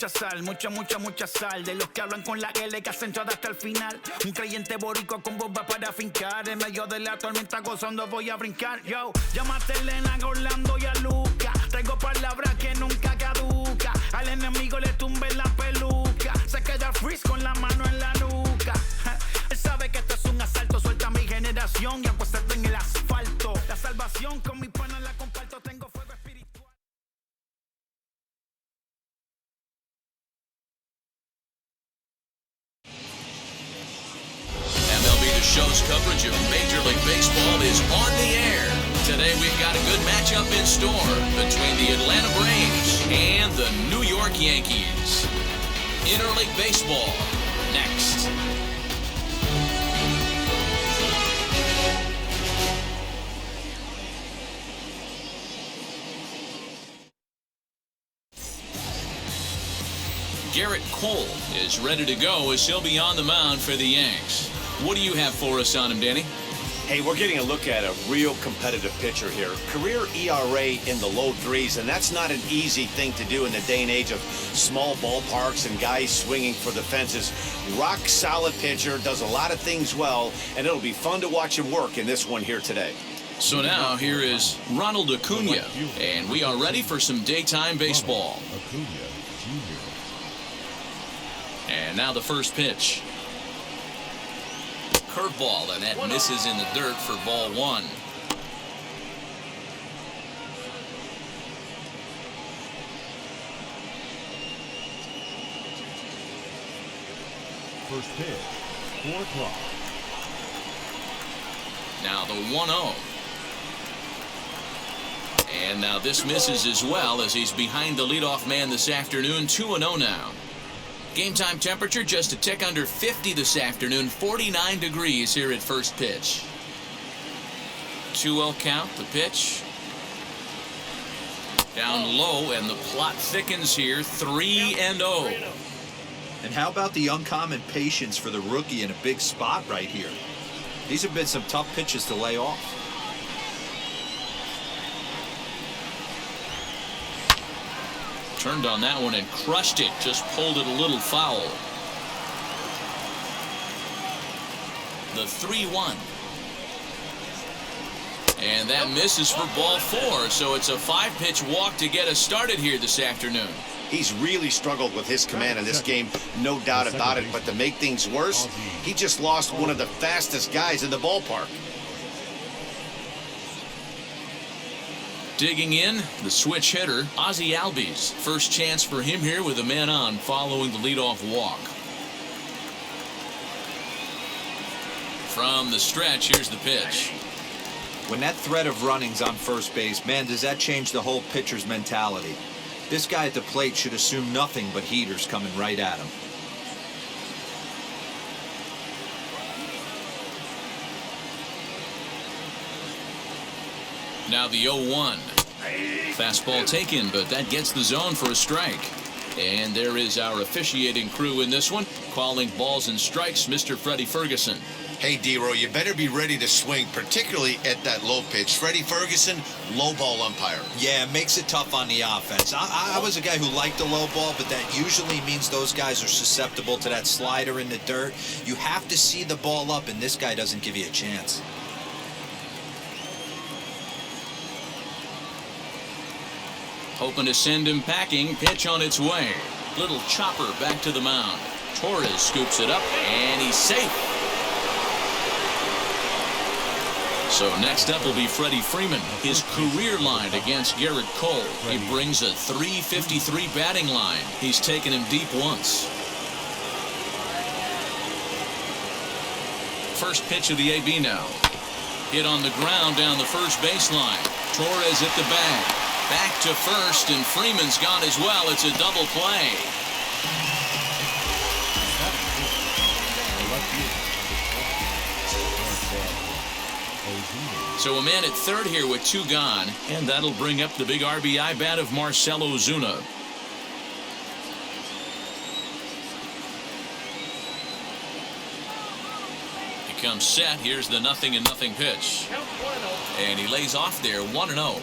mucha sal, mucha sal. De los que hablan con la L que hacen todo hasta el final. Un creyente boricua con bomba para fincar. En medio de la tormenta gozando voy a brincar. Yo, llámate a Elena, a Orlando y a Luca. Traigo palabras que nunca caduca. Al enemigo le tumbe la peluca. Se queda freeze con la mano en la nuca. Él sabe que esto es un asalto. Suelta mi generación y apuéstate en el asfalto. La salvación con mi pana la comparto. Tengo fuego espiritual. MLB The Show's coverage of Major League Baseball is on the air. Today we've got a good matchup in store between the Atlanta Braves and the New York Yankees. Interleague Baseball, next. Garrett Cole is ready to go as he'll be on the mound for the Yanks. What do you have for us on him, Danny? Hey, we're getting a look at a real competitive pitcher here. Career ERA in the low threes, and that's not an easy thing to do in the day and age of small ballparks and guys swinging for the fences. Rock solid pitcher, does a lot of things well, and it'll be fun to watch him work in this one here today. So now here is Ronald Acuna, and we are ready for some daytime baseball. And now the first pitch. Curveball, and that misses in the dirt for ball one. First pitch, 4 o'clock. Now the 1-0. And now this misses as well as he's behind the leadoff man this afternoon. 2-0 now. Game time temperature just a tick under 50 this afternoon. 49 degrees here at first pitch. 2-0 count, the pitch. Down low, and the plot thickens here. 3-0. And how about the uncommon patience for the rookie in a big spot right here? These have been some tough pitches to lay off. Turned on that one and crushed it. Just pulled it a little foul. The 3-1. And that misses for ball 4. So it's a 5-pitch walk to get us started here this afternoon. He's really struggled with his command in this game, no doubt about it. But to make things worse, he just lost one of the fastest guys in the ballpark. Digging in, the switch hitter, Ozzie Albies. First chance for him here with a man on following the leadoff walk. From the stretch, here's the pitch. When that threat of running's on first base, man, does that change the whole pitcher's mentality. This guy at the plate should assume nothing but heaters coming right at him. Now the 0-1. Fastball taken, but that gets the zone for a strike. And there is our officiating crew in this one, calling balls and strikes, Mr. Freddie Ferguson. Hey, D-Roy, you better be ready to swing, particularly at that low pitch. Freddie Ferguson, low ball umpire. Yeah, it makes it tough on the offense. I was a guy who liked the low ball, but that usually means those guys are susceptible to that slider in the dirt. You have to see the ball up, and this guy doesn't give you a chance. Hoping to send him packing. Pitch on its way. Little chopper back to the mound. Torres scoops it up, and he's safe. So next up will be Freddie Freeman. His career line against Garrett Cole. He brings a .353 batting line. He's taken him deep once. First pitch of the AB now. Hit on the ground down the first baseline. Torres at the bag. Back to first, and Freeman's gone as well. It's a double play. So a man at third here with 2 gone, and that'll bring up the big RBI bat of Marcell Ozuna. He comes set. Here's the 0-0 pitch. And he lays off there, 1-0.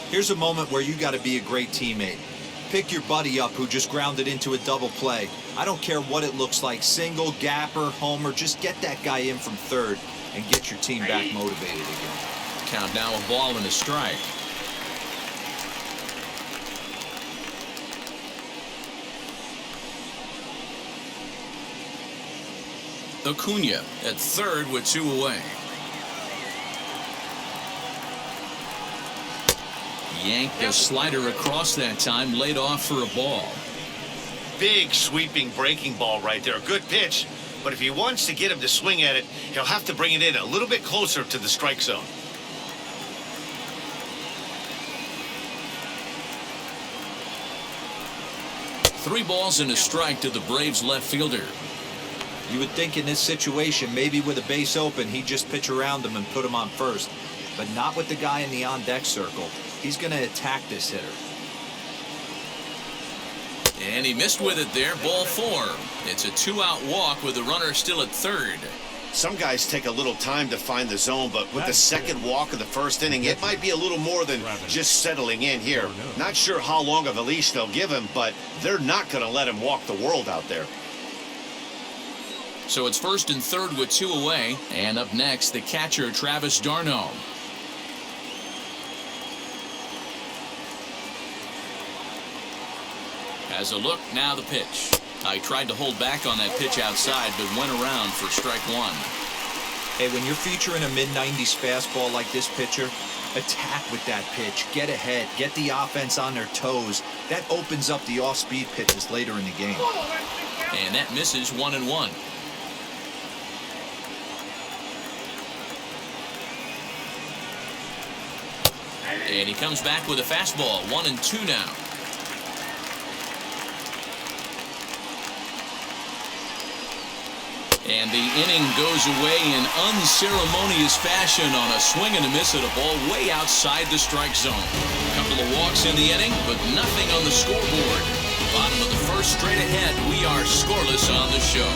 Here's a moment where you got to be a great teammate. Pick your buddy up who just grounded into a double play. I don't care what it looks like, single, gapper, homer, just get that guy in from third and get your team back motivated again. Count now a ball and a strike. Acuna at third with 2 away. Yanked a slider across that time, laid off for a ball. Big sweeping breaking ball right there. Good pitch. But if he wants to get him to swing at it, he'll have to bring it in a little bit closer to the strike zone. Three balls and a strike to the Braves left fielder. You would think in this situation, maybe with a base open, he'd just pitch around him and put him on first. But not with the guy in the on-deck circle. He's going to attack this hitter. And he missed with it there, ball 4. It's a 2-out walk with the runner still at third. Some guys take a little time to find the zone, but with the second walk of the first inning, it might be a little more than just settling in here. Not sure how long of a leash they'll give him, but they're not going to let him walk the world out there. So it's first and third with 2 away. And up next, the catcher, Travis d'Arnaud. As a look, now the pitch. I tried to hold back on that pitch outside, but went around for strike 1. Hey, when you're featuring a mid-90s fastball like this pitcher, attack with that pitch. Get ahead. Get the offense on their toes. That opens up the off-speed pitches later in the game. And that misses 1-1. And he comes back with a fastball, 1-2 now. And the inning goes away in unceremonious fashion on a swing and a miss at a ball way outside the strike zone. A couple of walks in the inning, but nothing on the scoreboard. Bottom of the first, straight ahead, we are scoreless on the show.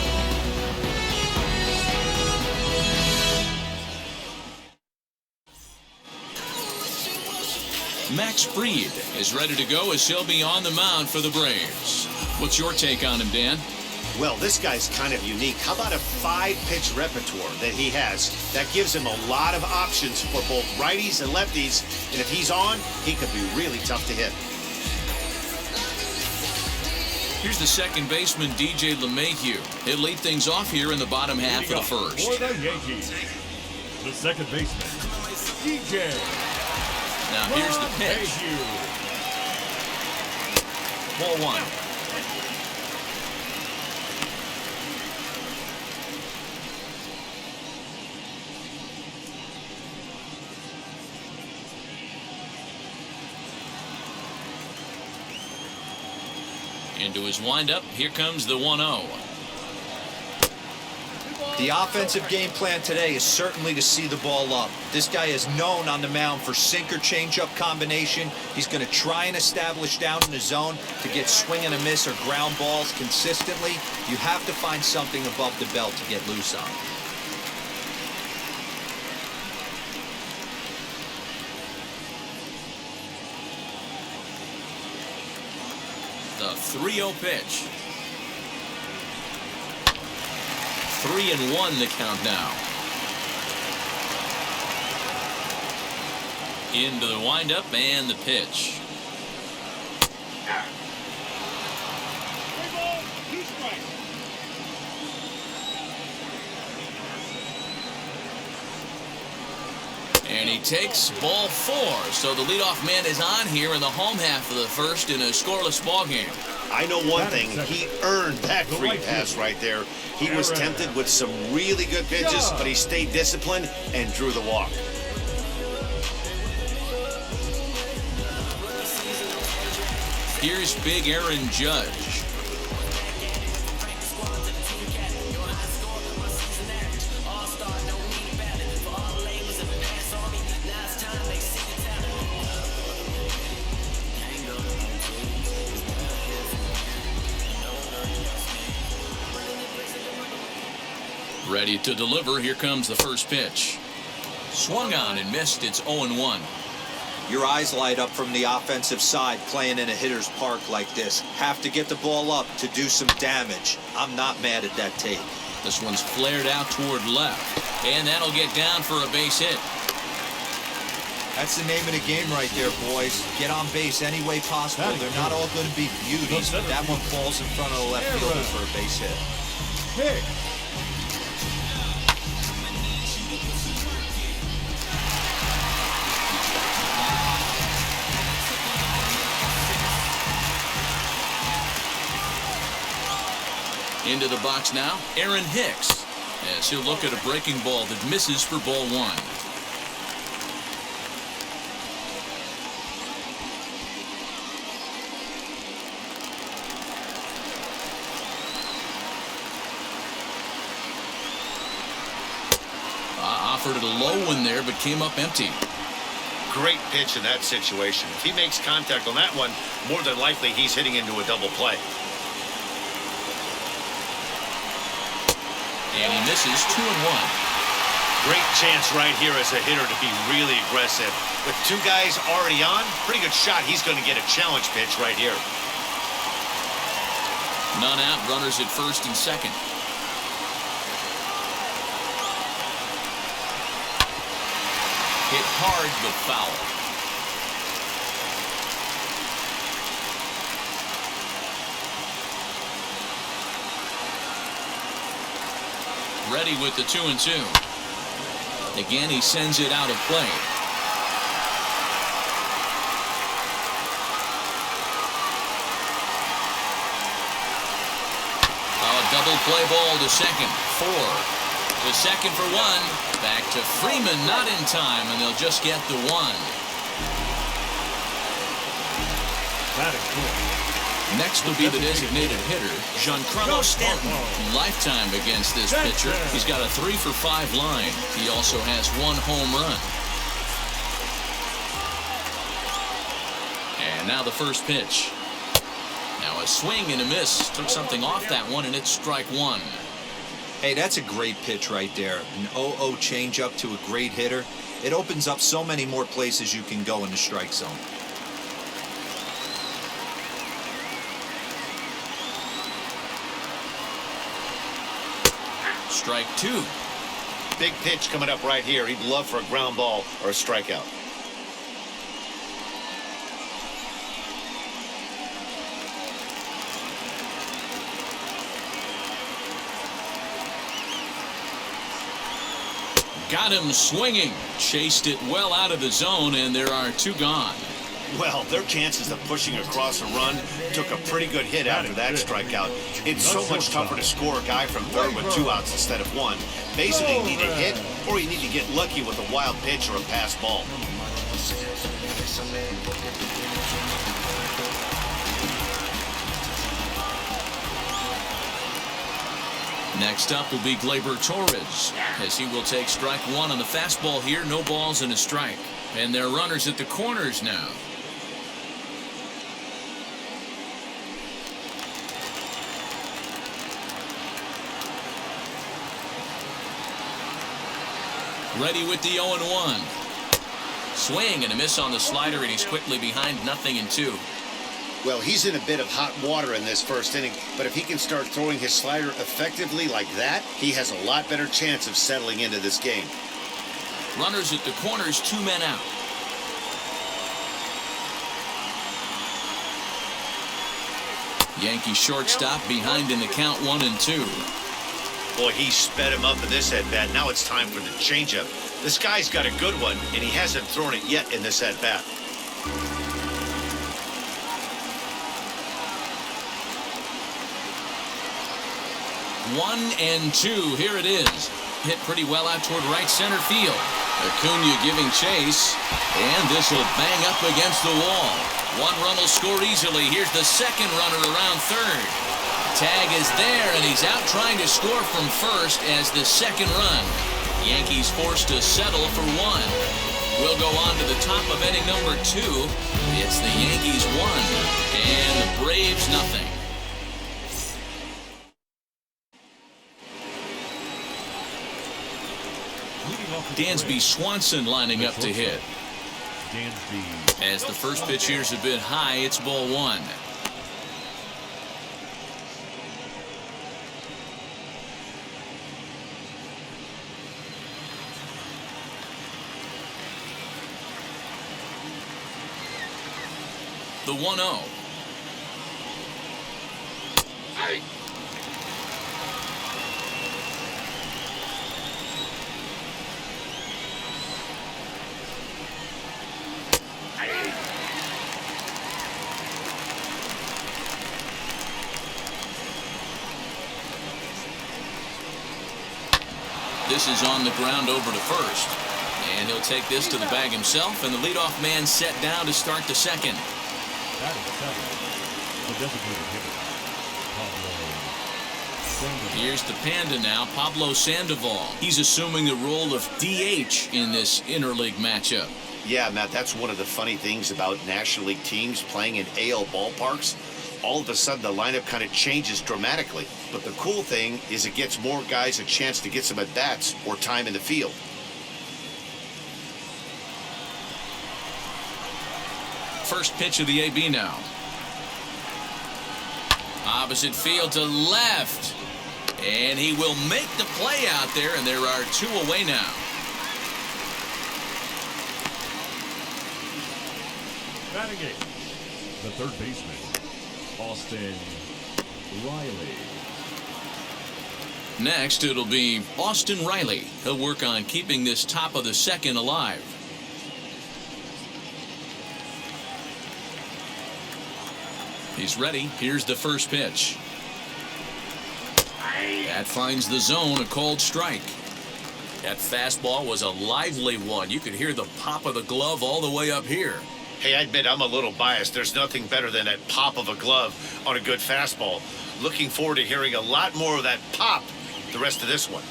Max Fried is ready to go as he'll be on the mound for the Braves. What's your take on him, Dan? Well, this guy's kind of unique. How about a 5-pitch repertoire that he has? That gives him a lot of options for both righties and lefties. And if he's on, he could be really tough to hit. Here's the second baseman, DJ LeMahieu. He'll lead things off here in the bottom half of the first. For the Yankees, the second baseman, DJ. Now here's the pitch. Ball 1. Into his windup, here comes the 1-0. The offensive game plan today is certainly to see the ball up. This guy is known on the mound for sinker changeup combination. He's going to try and establish down in the zone to get swing and a miss or ground balls consistently. You have to find something above the belt to get loose on. The 3-0 pitch. 3-1 the count now. Into the windup and the pitch. And he takes ball 4. So the leadoff man is on here in the home half of the first in a scoreless ball game. I know one thing. He earned that free pass right there. He was tempted with some really good pitches, but he stayed disciplined and drew the walk. Here's Big Aaron Judge. Ready to deliver. Here comes the first pitch. Swung on and missed. It's 0-1. Your eyes light up from the offensive side playing in a hitter's park like this. Have to get the ball up to do some damage. I'm not mad at that tape. This one's flared out toward left, and that'll get down for a base hit. That's the name of the game right there, boys. Get on base any way possible. They're not all going to be beauties, but that one falls in front of the left fielder for a base hit. Hicks. Into the box now, Aaron Hicks, as he'll look at a breaking ball that misses for ball one. Offered it a low one there, but came up empty. Great pitch in that situation. If he makes contact on that one, more than likely he's hitting into a double play. And he misses 2-1. Great chance right here as a hitter to be really aggressive. With two guys already on, pretty good shot. He's going to get a challenge pitch right here. None out, runners at first and second. Hit hard but foul. Ready with the 2-2. Again, he sends it out of play. A double play ball to second. 4. To second for 1. Back to Freeman, not in time, and they'll just get the 1. That is cool. Next will be the designated hitter, Giancarlo Stanton. Lifetime against this pitcher. He's got a 3-for-5 line. He also has 1 home run. And now the first pitch. Now a swing and a miss. Took something off that one, and it's strike 1. Hey, that's a great pitch right there. An 0-0 changeup to a great hitter. It opens up so many more places you can go in the strike zone. Strike 2. Big pitch coming up right here. He'd love for a ground ball or a strikeout. Got him swinging. Chased it well out of the zone, and there are 2 gone. Well, their chances of pushing across a run took a pretty good hit after that strikeout. It's so much tougher to score a guy from third with 2 outs instead of 1. Basically, you need a hit, or you need to get lucky with a wild pitch or a pass ball. Next up will be Gleyber Torres, as he will take strike 1 on the fastball here. No balls and a strike. And there are runners at the corners now. Ready with the 0-1. Swing and a miss on the slider, and he's quickly behind 0-2. Well, he's in a bit of hot water in this first inning, but if he can start throwing his slider effectively like that, he has a lot better chance of settling into this game. Runners at the corners, 2 men out. Yankee shortstop behind in the count 1-2. Boy, he sped him up in this at-bat. Now it's time for the changeup. This guy's got a good one, and he hasn't thrown it yet in this at-bat. 1-2. Here it is. Hit pretty well out toward right center field. Acuna giving chase, and this will bang up against the wall. 1 run will score easily. Here's the second runner around third. Tag is there, and he's out trying to score from first as the second run. Yankees forced to settle for 1. We'll go on to the top of inning number 2. It's the Yankees 1 and the Braves 0. Dansby Swanson lining up to hit. Dansby. As the first pitch here's a bit high, it's ball one. The 1-0. This is on the ground over to first. And he'll take this to the bag himself, and the leadoff man set down to start the second. That is seven. The designated hitter, Pablo Sandoval. Here's the Panda now, Pablo Sandoval. He's assuming the role of DH in this interleague matchup. Yeah, Matt, that's one of the funny things about National League teams playing in AL ballparks. All of a sudden, the lineup kind of changes dramatically. But the cool thing is it gets more guys a chance to get some at-bats or time in the field. First pitch of the AB now. Opposite field to left. And he will make the play out there, and there are two away now. Batting eighth, the third baseman, Austin Riley. Next, it'll be Austin Riley. He'll work on keeping this top of the second alive. He's ready. Here's the first pitch. That finds the zone, a cold strike. That fastball was a lively one. You could hear the pop of the glove all the way up here. Hey, I admit I'm a little biased. There's nothing better than that pop of a glove on a good fastball. Looking forward to hearing a lot more of that pop the rest of this one.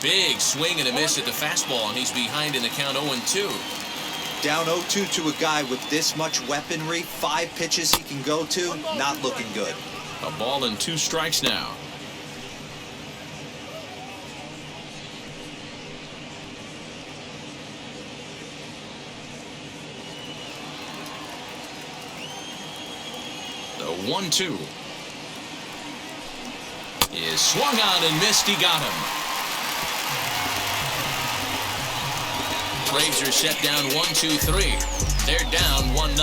Big swing and a miss at the fastball, and he's behind in the count 0-2. Down 0-2 to a guy with this much weaponry, 5 pitches he can go to, not looking good. A ball and 2 strikes now. The 1-2 is swung on and missed. He got him. Braves are set down 1-2-3. They're down 1-0.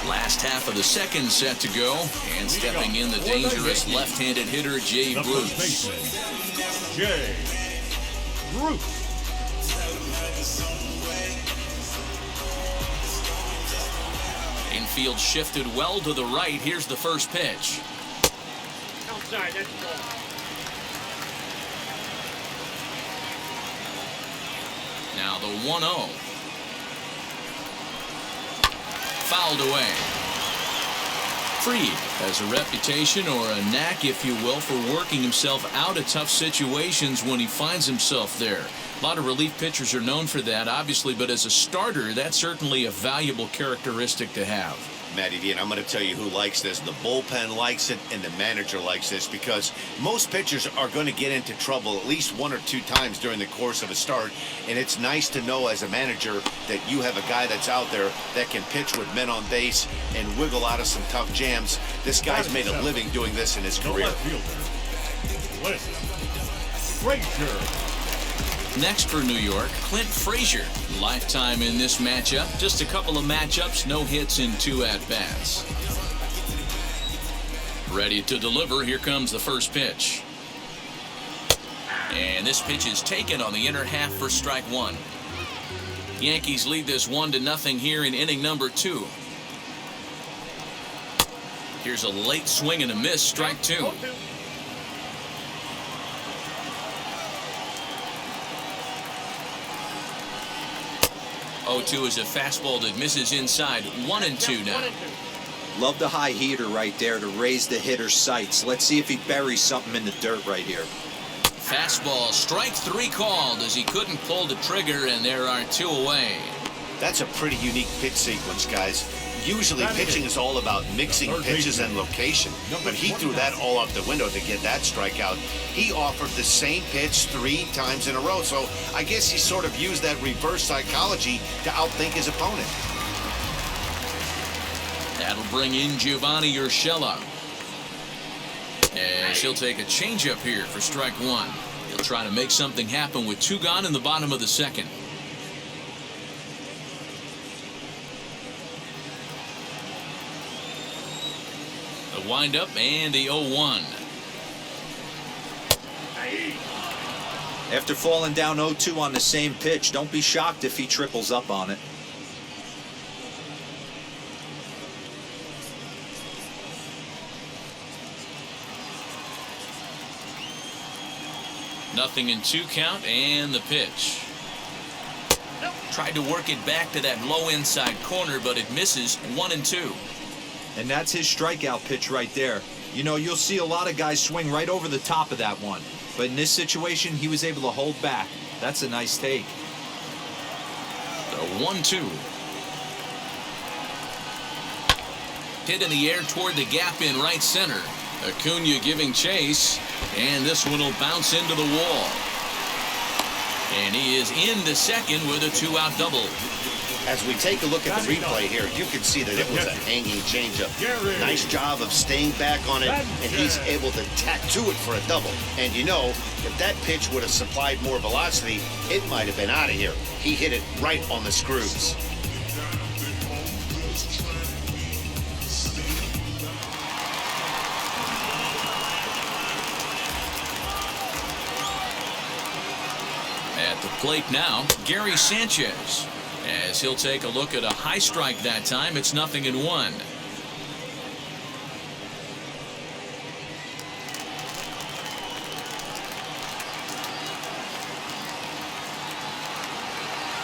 Last half of the second set to go, and stepping in the dangerous left-handed hitter Jay Bruce. Jay Bruce. Infield shifted well to the right. Here's the first pitch. Outside, that's the ball. Now the 1-0. Fouled away. Freed has a reputation, or a knack, if you will, for working himself out of tough situations when he finds himself there. A lot of relief pitchers are known for that, obviously, but as a starter, that's certainly a valuable characteristic to have. Matty D, and I'm going to tell you who likes this. The bullpen likes it, and the manager likes this, because most pitchers are going to get into trouble at least 1 or 2 times during the course of a start, and it's nice to know as a manager that you have a guy that's out there that can pitch with men on base and wiggle out of some tough jams. This guy's made a living doing this in his career. Clint Frazier. Next for New York, Clint Frazier. Lifetime in this matchup. Just a couple of matchups, no hits in 2 at-bats. Ready to deliver. Here comes the first pitch. And this pitch is taken on the inner half for strike 1. Yankees lead this 1-0 here in inning number 2. Here's a late swing and a miss, strike 2. 0-2 is a fastball that misses inside. 1-2 now. Love the high heater right there to raise the hitter's sights. Let's see if he buries something in the dirt right here. Fastball, strike 3 called as he couldn't pull the trigger, and there are 2 away. That's a pretty unique pitch sequence, guys. Usually pitching is all about mixing pitches and location, but he threw that all out the window to get that strikeout. He offered the same pitch 3 times in a row, so I guess he sort of used that reverse psychology to outthink his opponent. That'll bring in Giovanni Urshela, as he'll take a changeup here for strike 1. He'll try to make something happen with 2 gone in the bottom of the second. The windup and the 0-1. After falling down 0-2 on the same pitch, don't be shocked if he triples up on it. Nothing in 2 count, and the pitch. Tried to work it back to that low inside corner, but it misses. 1-2. And that's his strikeout pitch right there. You know, you'll see a lot of guys swing right over the top of that one. But in this situation, he was able to hold back. That's a nice take. The 1-2. Hit in the air toward the gap in right center. Acuna giving chase, and this one will bounce into the wall. And he is into second with a 2-out double. As we take a look at the replay here, you can see that it was a hanging changeup. Nice job of staying back on it, and he's able to tack to it for a double. And you know, if that pitch would have supplied more velocity, it might have been out of here. He hit it right on the screws. At the plate now, Gary Sanchez, as he'll take a look at a high strike that time. It's 0-1.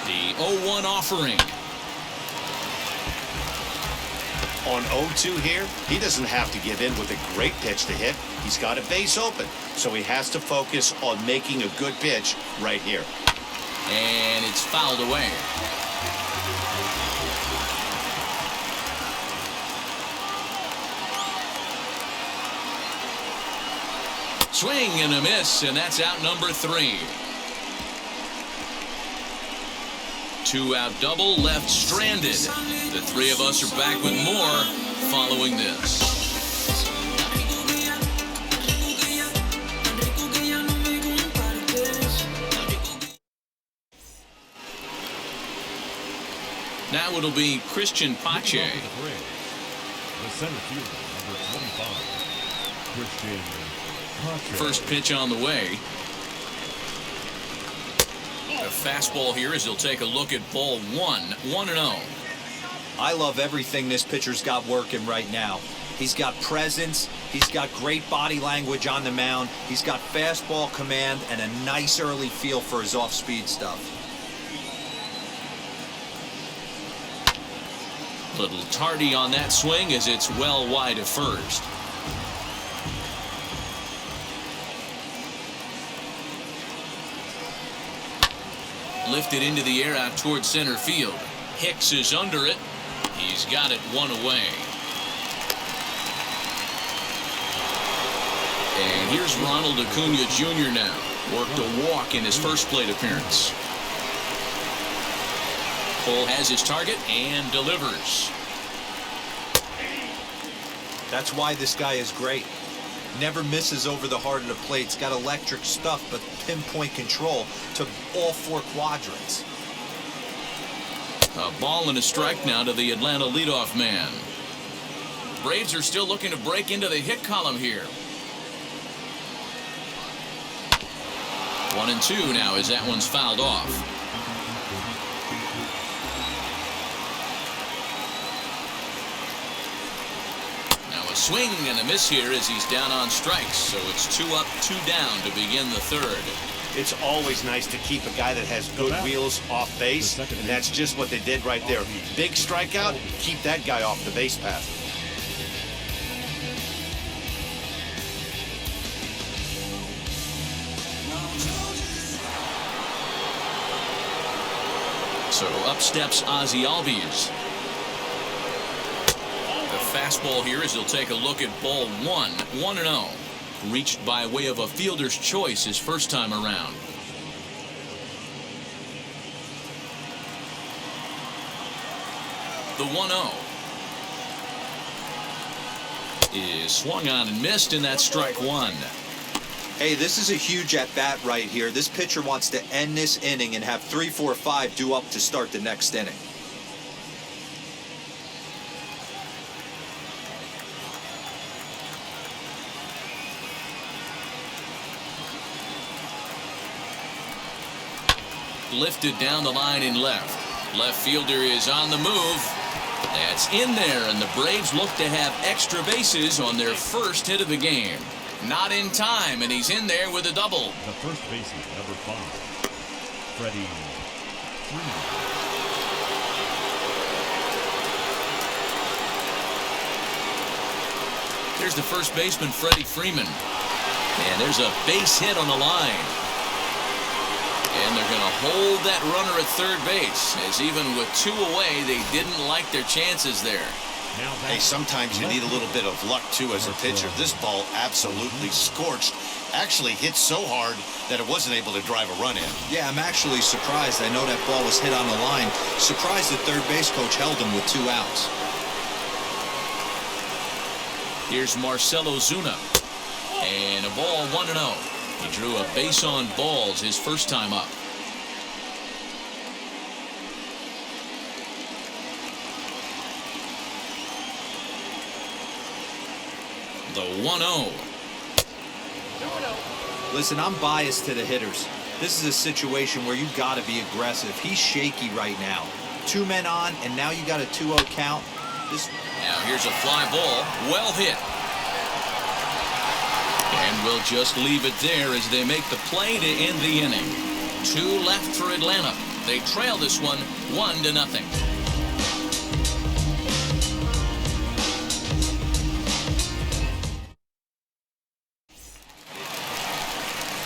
The 0-1 offering. On 0-2 here, he doesn't have to give in with a great pitch to hit. He's got a base open, so he has to focus on making a good pitch right here. And it's fouled away. Swing and a miss, and that's out number 3. 2-out double left stranded. The 3 of us are back with more following this. Now it'll be Christian Pache. The center fielder, number 25, Christian Pache. First pitch on the way. A fastball here as he'll take a look at ball 1. 1-0. I love everything this pitcher's got working right now. He's got presence. He's got great body language on the mound. He's got fastball command and a nice early feel for his off-speed stuff. Little tardy on that swing as it's well wide of first. Lifted into the air out toward center field. Hicks is under it. He's got it 1 away. And here's Ronald Acuna Jr. now. Worked a walk in his first plate appearance. Cole has his target and delivers. That's why this guy is great. Never misses over the heart of the plate. He's got electric stuff, but pinpoint control to all 4 quadrants. A ball and a strike now to the Atlanta leadoff man. Braves are still looking to break into the hit column here. 1-2 now as that one's fouled off. Swing and a miss here as he's down on strikes, so it's 2 up, 2 down to begin the 3rd. It's always nice to keep a guy that has good wheels off base, and that's just what they did right there. Big strikeout, keep that guy off the base path. So up steps Ozzie Albies. The fastball here as he'll take a look at ball 1, 1-0. Reached by way of a fielder's choice his first time around. The 1-0 is swung on and missed, and that's strike 1. Hey, this is a huge at-bat right here. This pitcher wants to end this inning and have 3, 4, 5 due up to start the next inning. Lifted down the line in left. Left fielder is on the move. That's in there, and the Braves look to have extra bases on their first hit of the game. Not in time, and he's in there with a double. The first baseman, number 5, Freddie Freeman. There's the first baseman, Freddie Freeman. And there's a base hit on the line. And they're going to hold that runner at third base, as even with 2 away, they didn't like their chances there. Hey, sometimes you need a little bit of luck, too, as a pitcher. This ball absolutely scorched. Actually hit so hard that it wasn't able to drive a run in. Yeah, I'm actually surprised. I know that ball was hit on the line. Surprised the third base coach held him with 2 outs. Here's Marcell Ozuna. And a ball 1-0. He drew a base on balls his first time up. The 1-0. Listen, I'm biased to the hitters. This is a situation where you've got to be aggressive. He's shaky right now. 2 men on, and now you got a 2-0 count. Now here's a fly ball. Well hit. And we'll just leave it there as they make the play to end the inning. 2 left for Atlanta. They trail this one 1-0.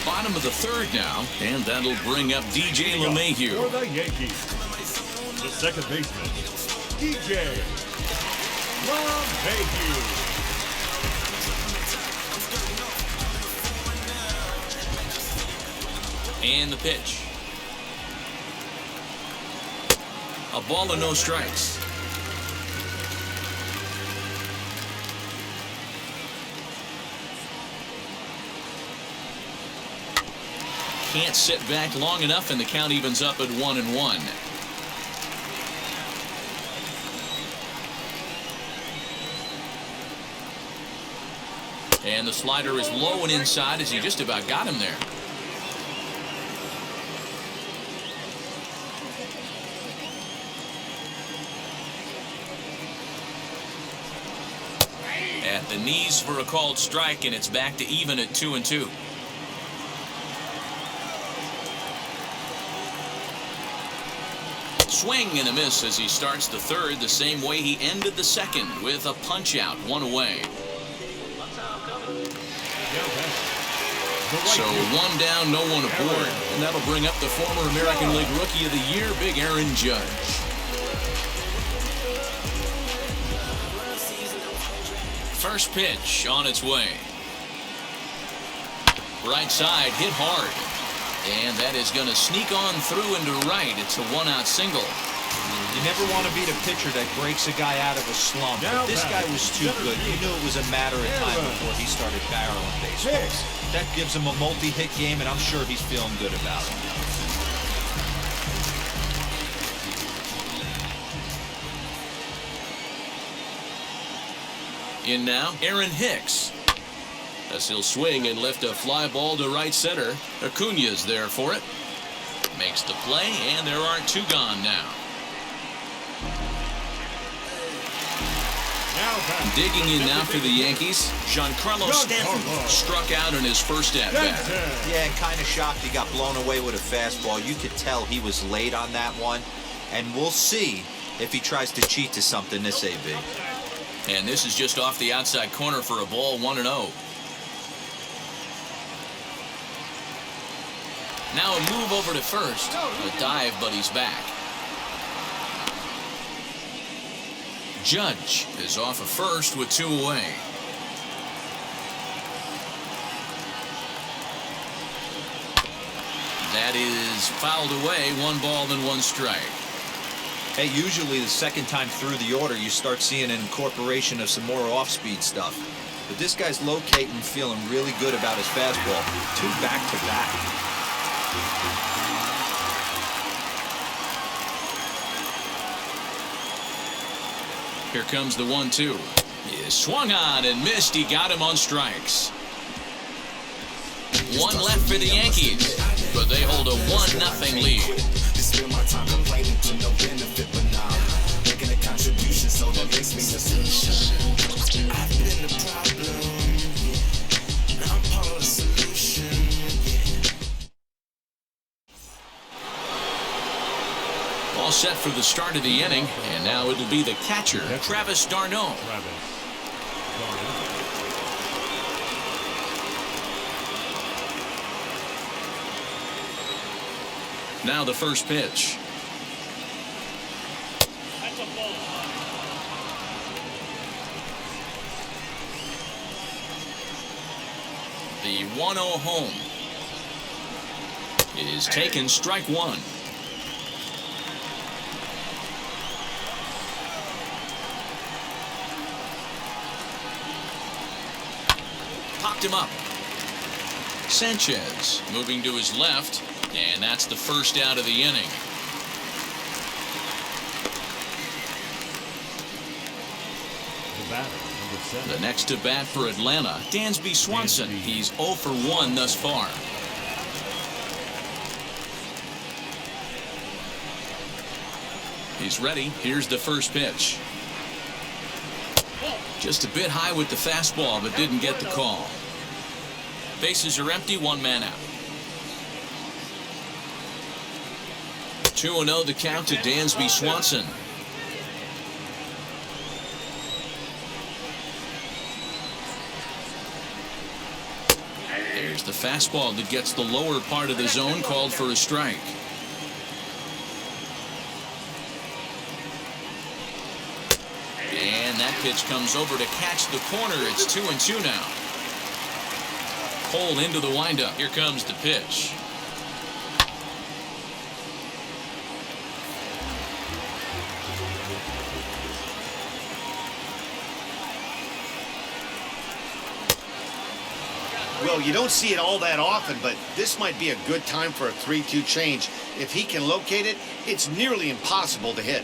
Bottom of the 3rd now, and that'll bring up DJ LeMahieu. For the Yankees, the second baseman, DJ LeMahieu. And the pitch. A ball and no strikes. Can't sit back long enough, and the count evens up at 1-1. And the slider is low and inside as he just about got him there. At the knees for a called strike, and it's back to even at 2-2. Swing and a miss as he starts the 3rd the same way he ended the 2nd, with a punch out, 1 away. So 1 down, no one aboard, and that'll bring up the former American League Rookie of the Year, Big Aaron Judge. First pitch on its way. Right side hit hard. And that is going to sneak on through into right. It's a 1-out single. You never want to beat a pitcher that breaks a guy out of a slump. But this guy was too good. You knew it was a matter of time before he started barreling baseballs. That gives him a multi-hit game, and I'm sure he's feeling good about it. In now, Aaron Hicks. As he'll swing and lift a fly ball to right center. Acuna's there for it. Makes the play, and there are 2 gone now. Digging in now for the Yankees, Giancarlo Stanton struck out in his first at-bat. Yeah, kind of shocked he got blown away with a fastball. You could tell he was late on that one. And we'll see if he tries to cheat to something this AB. And this is just off the outside corner for a ball, 1-0. Now a move over to first. A dive, but he's back. Judge is off of first with 2 away. That is fouled away. 1 ball and 1 strike. Hey, usually the second time through the order, you start seeing an incorporation of some more off-speed stuff. But this guy's locating, feeling really good about his fastball. 2 back-to-back. Here comes the 1-2. He is swung on and missed. He got him on strikes. 1 left for the Yankees, but they hold a 1-0 lead. All set for the start of the inning, and now it'll be the catcher, Travis d'Arnaud. Now the first pitch. That's a ball. The 1-0 home is taken. Strike 1. Popped him up. Sánchez moving to his left, and that's the first out of the inning. The next to bat for Atlanta, Dansby Swanson. He's 0 for 1 thus far. He's ready. Here's the first pitch. Just a bit high with the fastball, but didn't get the call. Bases are empty, 1 man out. 2-0 the count to Dansby Swanson. There's the fastball that gets the lower part of the zone, called for a strike. And that pitch comes over to catch the corner. It's 2-2 now. Cole into the windup. Here comes the pitch. Well, you don't see it all that often, but this might be a good time for a 3-2 change. If he can locate it, it's nearly impossible to hit.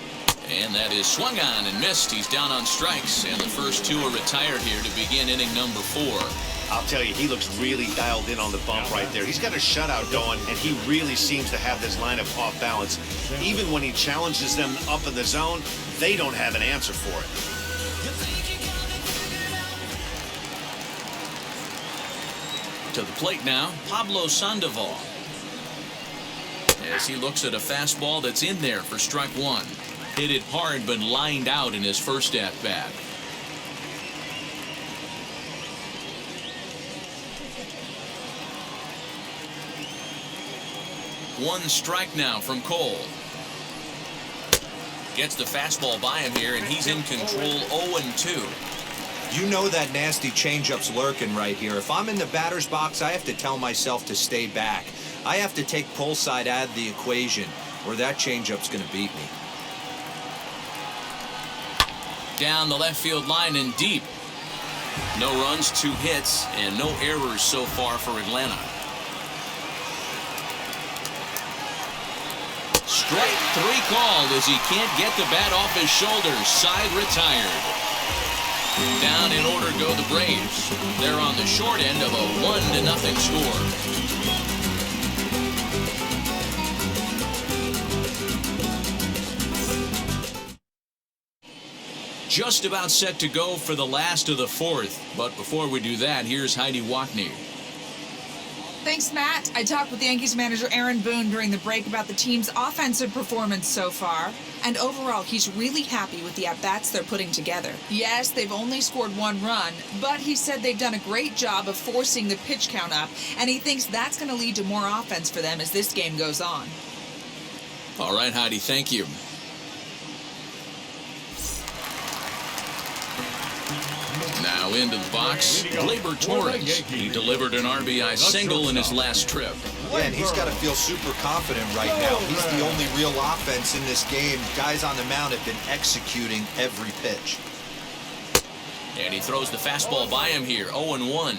And that is swung on and missed. He's down on strikes, and the first 2 are retired here to begin inning number 4. I'll tell you, he looks really dialed in on the bump right there. He's got a shutout going, and he really seems to have this lineup off balance. Even when he challenges them up in the zone, they don't have an answer for it. To the plate now, Pablo Sandoval. As he looks at a fastball that's in there for strike 1. Hit it hard, but lined out in his first at-bat. One strike now from Cole. Gets the fastball by him here, and he's in control. 0-2. You know that nasty changeup's lurking right here. If I'm in the batter's box, I have to tell myself to stay back. I have to take pull side out of the equation, or that changeup's going to beat me. Down the left field line and deep. No runs, 2 hits, and no errors so far for Atlanta. Strike 3 called as he can't get the bat off his shoulders. Side retired. Down in order go the Braves. They're on the short end of a 1-0 score. Just about set to go for the last of the 4th. But before we do that, here's Heidi Watney. Thanks, Matt. I talked with Yankees manager Aaron Boone during the break about the team's offensive performance so far. And overall, he's really happy with the at-bats they're putting together. Yes, they've only scored 1 run, but he said they've done a great job of forcing the pitch count up, and he thinks that's going to lead to more offense for them as this game goes on. All right, Heidi, thank you. Now into the box, Gleyber Torres. He delivered an RBI single in his last trip. Yeah, and he's got to feel super confident right now. He's the only real offense in this game. Guys on the mound have been executing every pitch. And he throws the fastball by him here, 0-1.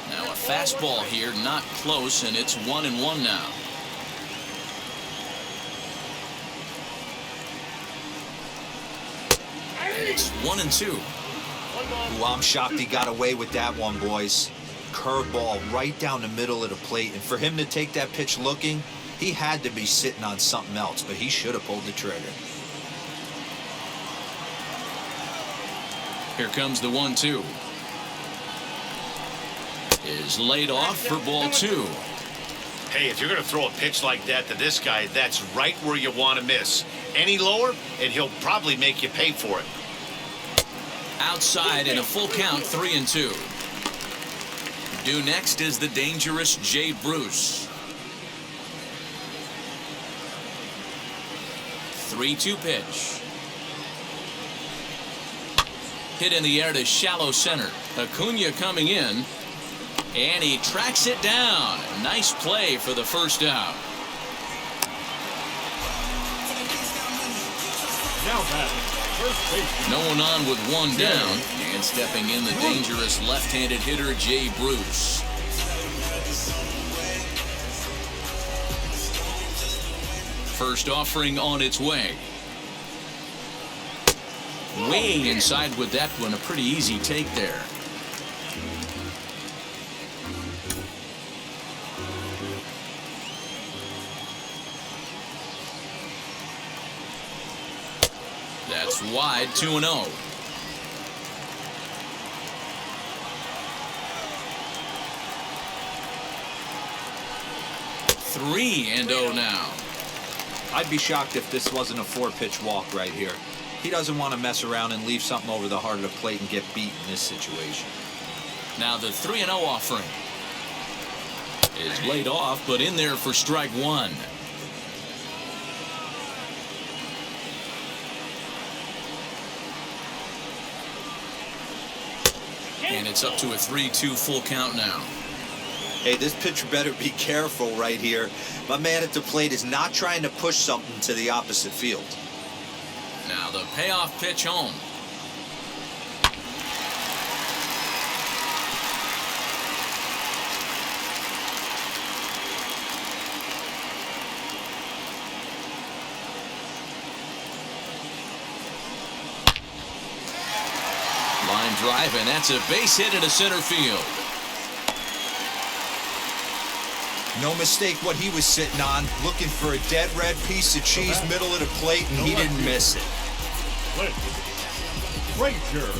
Now a fastball here, not close, and it's 1-1 now. And it's 1-2. Ooh, I'm shocked he got away with that one, boys. Curveball right down the middle of the plate, and for him to take that pitch looking, he had to be sitting on something else, but he should have pulled the trigger. Here comes the 1-2. Is laid off for ball 2. Hey, if you're going to throw a pitch like that to this guy, that's right where you want to miss. Any lower, and he'll probably make you pay for it. Outside in a full count, 3-2. Due next is the dangerous Jay Bruce. 3-2 pitch. Hit in the air to shallow center. Acuna coming in, and he tracks it down. Nice play for the first out. Now batting, first base. No one on with one down, and stepping in the dangerous left-handed hitter Jay Bruce. First offering on its way. Way inside with that one, a pretty easy take there. That's wide, 2-0. Three and 0 now. I'd be shocked if this wasn't a 4-pitch walk right here. He doesn't want to mess around and leave something over the heart of the plate and get beat in this situation. Now the 3-0 offering is laid off, but in there for strike 1. And it's up to a 3-2 full count now. Hey, this pitcher better be careful right here. My man at the plate is not trying to push something to the opposite field. Now the payoff pitch home. Line drive, and that's a base hit into center field. No mistake what he was sitting on, looking for a dead red piece of cheese middle of the plate, and he didn't miss it. Clint Frazier.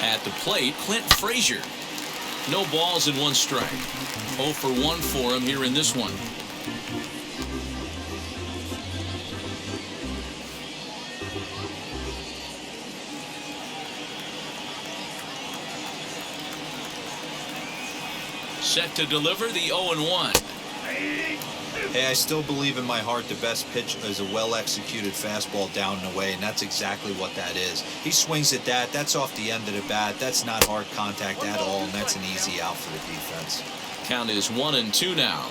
At the plate, Clint Frazier. No balls and 1 strike. 0 for 1 for him here in this one. Set to deliver the 0-1. Hey, I still believe in my heart the best pitch is a well-executed fastball down and away, and that's exactly what that is. He swings at that. That's off the end of the bat. That's not hard contact at all, and that's an easy out for the defense. Count is 1-2 now.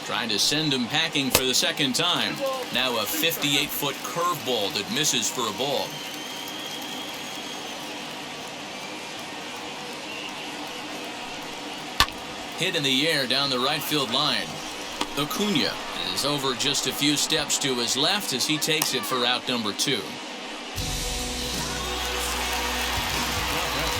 Trying to send him packing for the second time. Now a 58-foot curveball that misses for a ball. Hit in the air down the right field line. Acuna is over just a few steps to his left as he takes it for out number 2.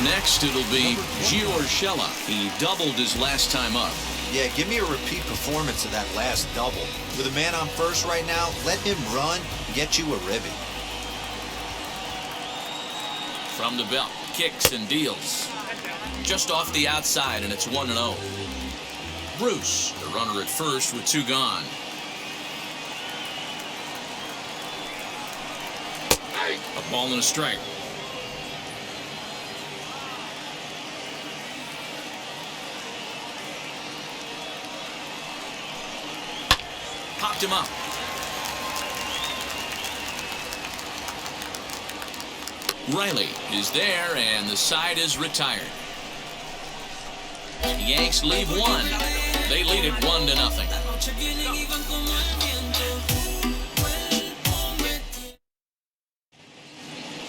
Next, it'll be Gio Urshela. He doubled his last time up. Yeah, give me a repeat performance of that last double. With a man on first right now, let him run, get you a ribby. From the belt, kicks and deals. Just off the outside, and it's 1-0. Bruce, the runner at first with 2 gone. A ball and a strike. Popped him up. Riley is there, and the side is retired. The Yanks leave one. They lead it 1-0.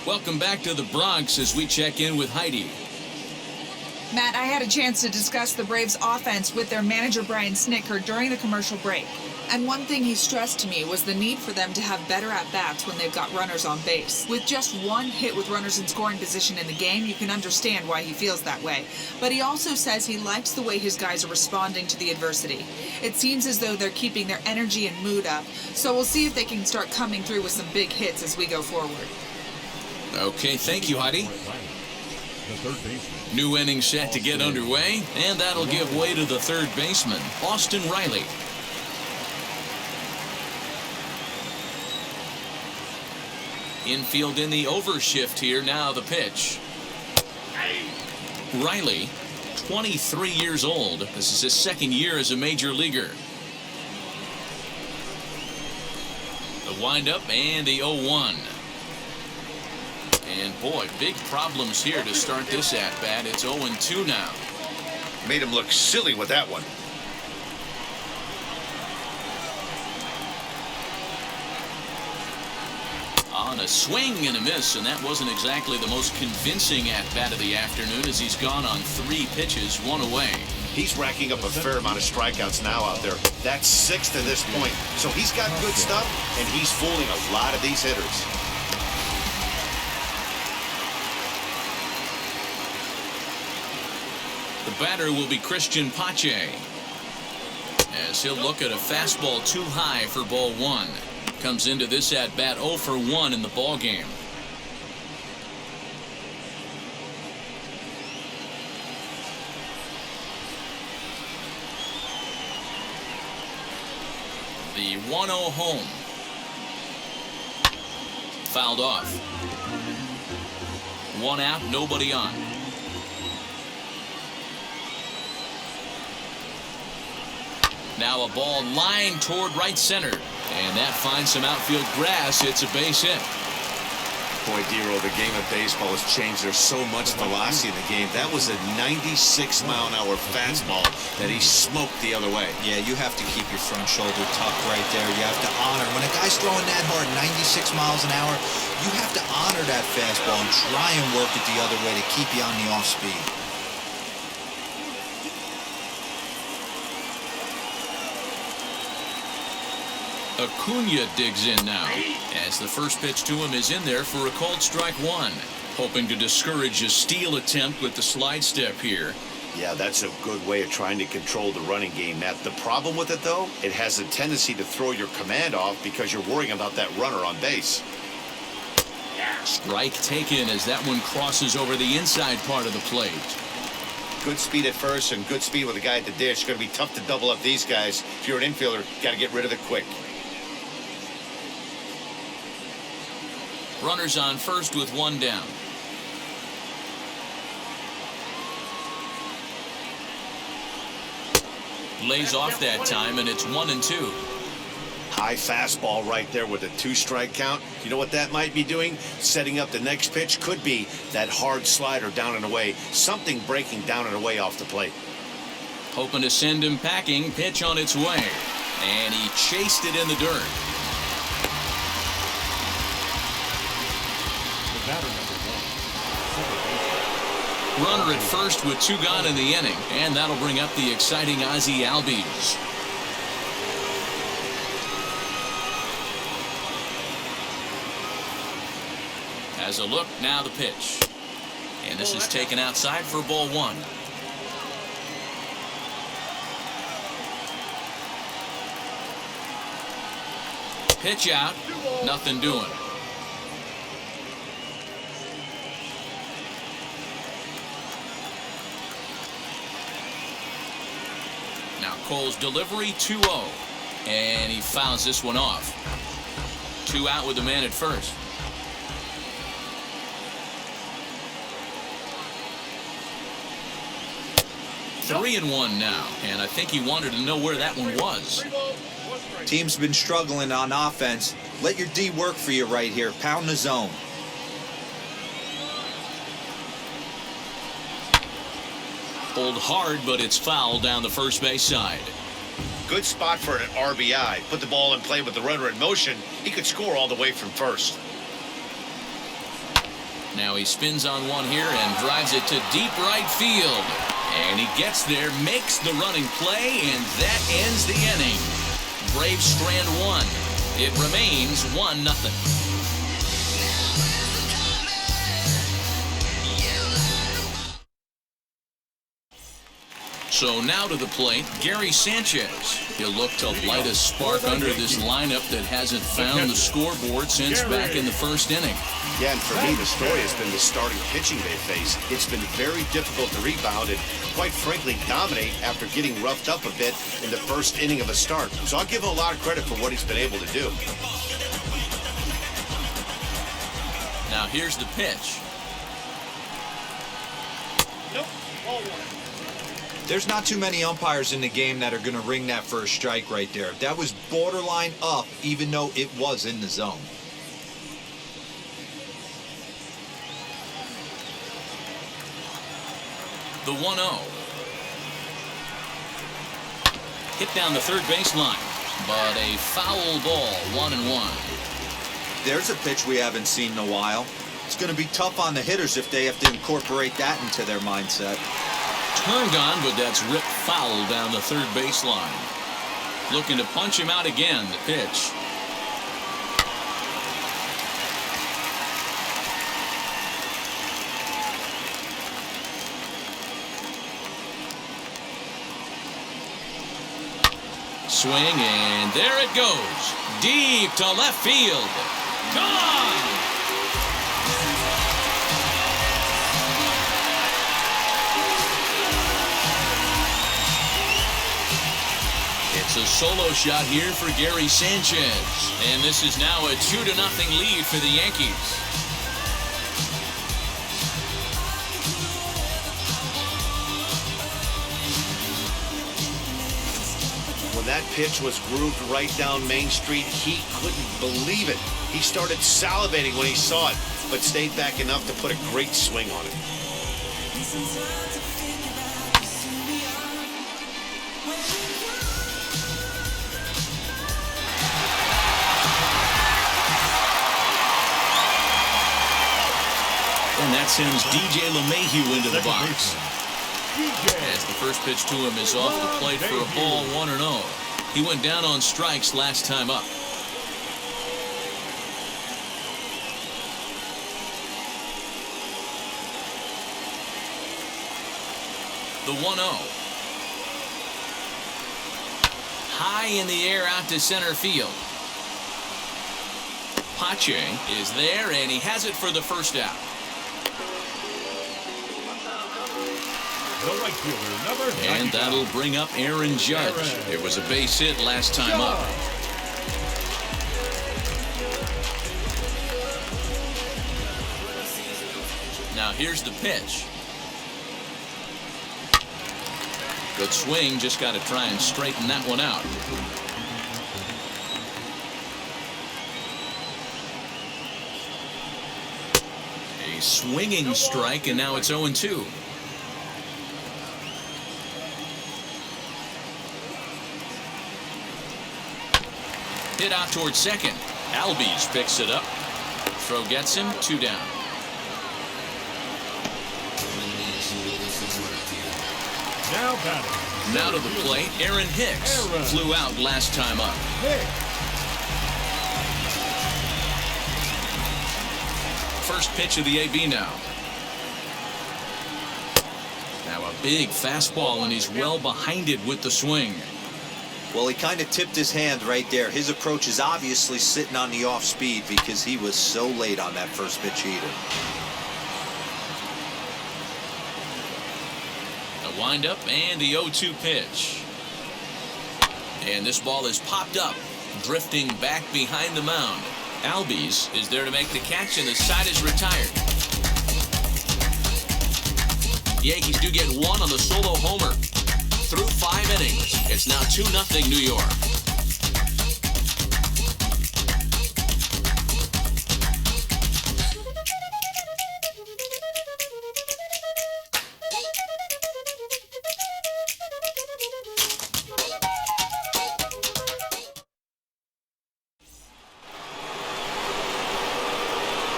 Welcome back to the Bronx as we check in with Heidi. Matt, I had a chance to discuss the Braves' offense with their manager, Brian Snitker, during the commercial break. And one thing he stressed to me was the need for them to have better at-bats when they've got runners on base. With just one hit with runners in scoring position in the game, you can understand why he feels that way. But he also says he likes the way his guys are responding to the adversity. It seems as though they're keeping their energy and mood up, so we'll see if they can start coming through with some big hits as we go forward. Okay, thank you, Heidi. New inning set to get underway, and that'll give way to the third baseman, Austin Riley. Infield in the overshift here. Now the pitch. Riley, 23 years old. This is his second year as a major leaguer. The windup and the 0-1. And boy, big problems here to start this at-bat. It's 0-2 now. Made him look silly with that one. On a swing and a miss, and that wasn't exactly the most convincing at-bat of the afternoon as he's gone on 3 pitches, 1 away. He's racking up a fair amount of strikeouts now out there. That's 6 to this point. So he's got good stuff, and he's fooling a lot of these hitters. The batter will be Christian Pache, as he'll look at a fastball too high for ball 1. Comes into this at-bat 0 for 1 in the ball game. The 1-0 home. Fouled off. 1 out, nobody on. Now a ball lined toward right center, and that finds some outfield grass. It's a base hit. Boy, Dero, the game of baseball has changed. There's so much velocity in the game. That was a 96-mile-an-hour fastball that he smoked the other way. Yeah, you have to keep your front shoulder tucked right there. You have to honor. When a guy's throwing that hard, 96 miles an hour, you have to honor that fastball and try and work it the other way to keep you on the off speed. Acuna digs in now, as the first pitch to him is in there for a called strike 1. Hoping to discourage a steal attempt with the slide step here. Yeah, that's a good way of trying to control the running game, Matt. The problem with it, though, it has a tendency to throw your command off because you're worrying about that runner on base. Strike taken as that one crosses over the inside part of the plate. Good speed at first and good speed with a guy at the dish. It's going to be tough to double up these guys. If you're an infielder, got to get rid of it quick. Runners on first with 1 down. Lays off that time, and it's 1-2. High fastball right there with a 2-strike count. You know what that might be doing? Setting up the next pitch. Could be that hard slider down and away. Something breaking down and away off the plate. Hoping to send him packing. Pitch on its way. And he chased it in the dirt. Runner at first with 2 gone in the inning, and that'll bring up the exciting Ozzie Albies. As a look, now the pitch. And this is taken outside for ball 1. Pitch out, nothing doing. Now Cole's delivery, 2-0. And he fouls this one off. 2 out with the man at first. 3-1 now, and I think he wanted to know where that one was. Team's been struggling on offense. Let your D work for you right here. Pound the zone. Pulled hard, but it's foul down the first base side. Good spot for an RBI. Put the ball in play with the runner in motion. He could score all the way from first. Now he spins on one here and drives it to deep right field. And he gets there, makes the running play, and that ends the inning. Braves strand one. It remains 1-0. So now to the plate, Gary Sanchez. He'll look to light a spark under this lineup that hasn't found the scoreboard since back in the first inning. Yeah, and for me, the story has been the starting pitching they face. It's been very difficult to rebound and, quite frankly, dominate after getting roughed up a bit in the first inning of a start. So I'll give him a lot of credit for what he's been able to do. Now here's the pitch. Nope, ball one. There's not too many umpires in the game that are going to ring that first strike right there. That was borderline up, even though it was in the zone. The 1-0. Hit down the third baseline, but a foul ball, 1-1. There's a pitch we haven't seen in a while. It's going to be tough on the hitters if they have to incorporate that into their mindset. Turned on, but that's ripped foul down the third baseline. Looking to punch him out again, the pitch. Swing, and there it goes. Deep to left field. Gone! It's a solo shot here for Gary Sanchez. And this is now a 2-0 lead for the Yankees. When that pitch was grooved right down Main Street, he couldn't believe it. He started salivating when he saw it, but stayed back enough to put a great swing on it. And that sends DJ LeMahieu into the box. As the first pitch to him is off the plate for a ball, 1-0. He went down on strikes last time up. The 1-0. High in the air out to center field. Pache is there, and he has it for the first out. The right fielder, number And that'll bring up Aaron Judge. It was a base hit last time up. Now here's the pitch. Good swing, just got to try and straighten that one out. A swinging strike, and now it's 0-2. Hit out towards second. Albies picks it up. Throw gets him, 2 down. Now batting. Now to the plate, Aaron Hicks. Flew out last time up. First pitch of the AB now. Now a big fastball, and he's well behind it with the swing. Well, he kind of tipped his hand right there. His approach is obviously sitting on the off speed because he was so late on that first pitch heater. A windup and the 0-2 pitch. And this ball is popped up, drifting back behind the mound. Albies is there to make the catch, and the side is retired. Yankees do get one on the solo homer. through 5 innings. It's now 2-0 New York.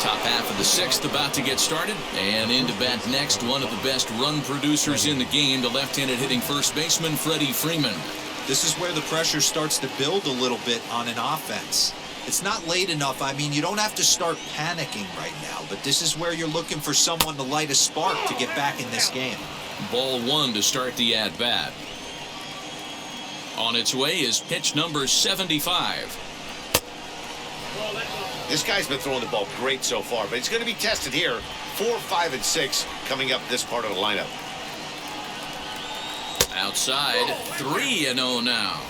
Top half of the 6th about to get started, and into bat next, one of the best run producers in the game, the left-handed hitting first baseman Freddie Freeman. This is where the pressure starts to build a little bit on an offense. It's not late enough. I mean, you don't have to start panicking right now, but this is where you're looking for someone to light a spark to get back in this game. Ball 1 to start the at-bat. On its way is pitch number 75. This guy's been throwing the ball great so far, but he's going to be tested here. 4, 5, and 6 coming up this part of the lineup. Outside, 3-0 now.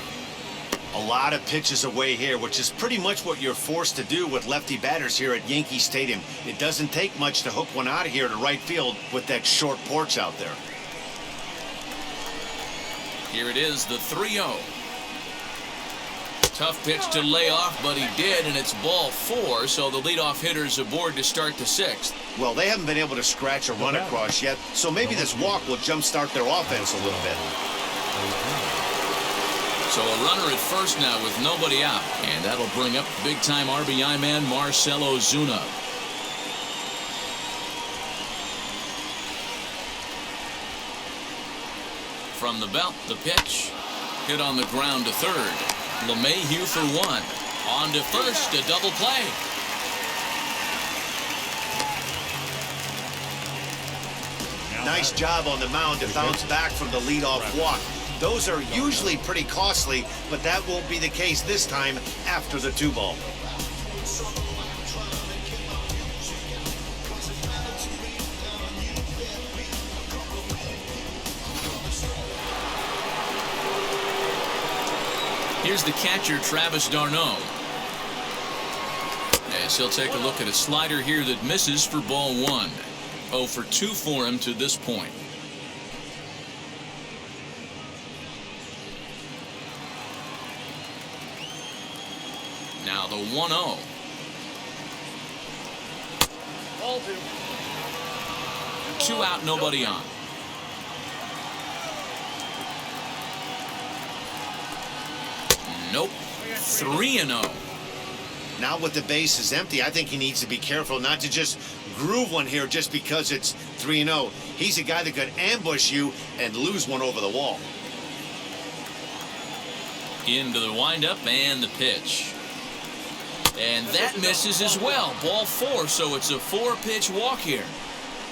A lot of pitches away here, which is pretty much what you're forced to do with lefty batters here at Yankee Stadium. It doesn't take much to hook one out of here to right field with that short porch out there. Here it is, the 3-0. Tough pitch to lay off, but he did, and it's ball 4, so the leadoff hitter's aboard to start the 6th. Well, they haven't been able to scratch a run across yet, so maybe this walk will jumpstart their offense a little bit. So a runner at first now with nobody out, and that'll bring up big-time RBI man Marcell Ozuna. From the belt, the pitch. Hit on the ground to third. LeMahieu for 1. On to first, a double play. Nice job on the mound to bounce back from the leadoff walk. Those are usually pretty costly, but that won't be the case this time after the 2-ball. Here's the catcher, Travis d'Arnaud. As he'll take a look at a slider here that misses for ball 1. 0 for 2 for him to this point. Now the 1-0. Ball 2. 2 out, nobody on. Nope. 3-0. Now with the base is empty, I think he needs to be careful not to just groove one here just because it's 3-0. He's a guy that could ambush you and lose one over the wall. Into the windup and the pitch. And that misses as well. Ball 4, so it's a 4-pitch walk here.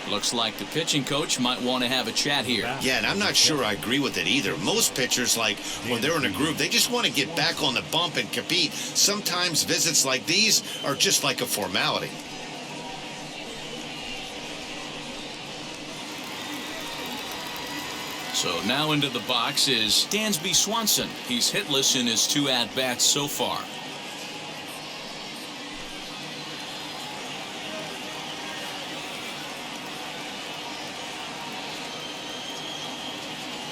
Looks like the pitching coach might want to have a chat here. Yeah, and I'm not sure I agree with it either. Most pitchers, like when they're in a groove, they just want to get back on the bump and compete. Sometimes visits like these are just like a formality. So now into the box is Dansby Swanson. He's hitless in his 2 at-bats so far.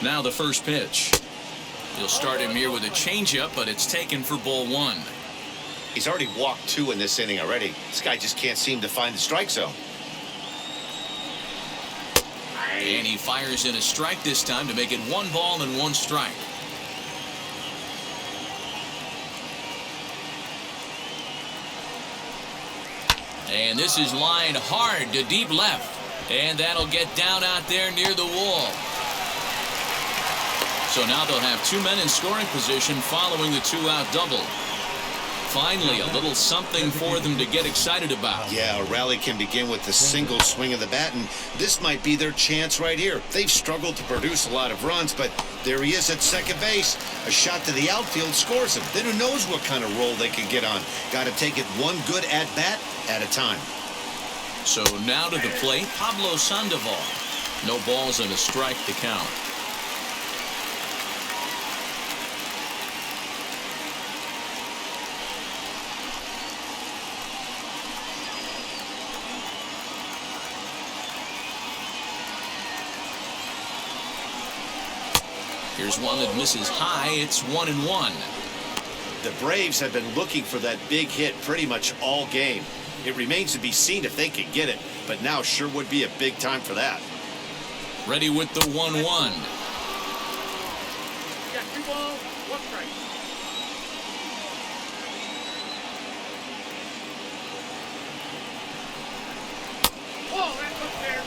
Now the first pitch. He'll start him here with a changeup, but it's taken for ball 1. He's already walked 2 in this inning already. This guy just can't seem to find the strike zone. And he fires in a strike this time to make it 1 ball and 1 strike. And this is lined hard to deep left. And that'll get down out there near the wall. So now they'll have 2 men in scoring position following the 2-out double. Finally, a little something for them to get excited about. Yeah, a rally can begin with a single swing of the bat, and this might be their chance right here. They've struggled to produce a lot of runs, but there he is at second base. A shot to the outfield scores him. Then who knows what kind of roll they can get on. Got to take it one good at-bat at a time. So now to the plate, Pablo Sandoval. No balls and a strike to count. Here's one that misses high. It's 1-1. The Braves have been looking for that big hit pretty much all game. It remains to be seen if they can get it, but now sure would be a big time for that. Ready with the 1-1. Yeah, 2 balls, 1 strike. Oh, that's up there.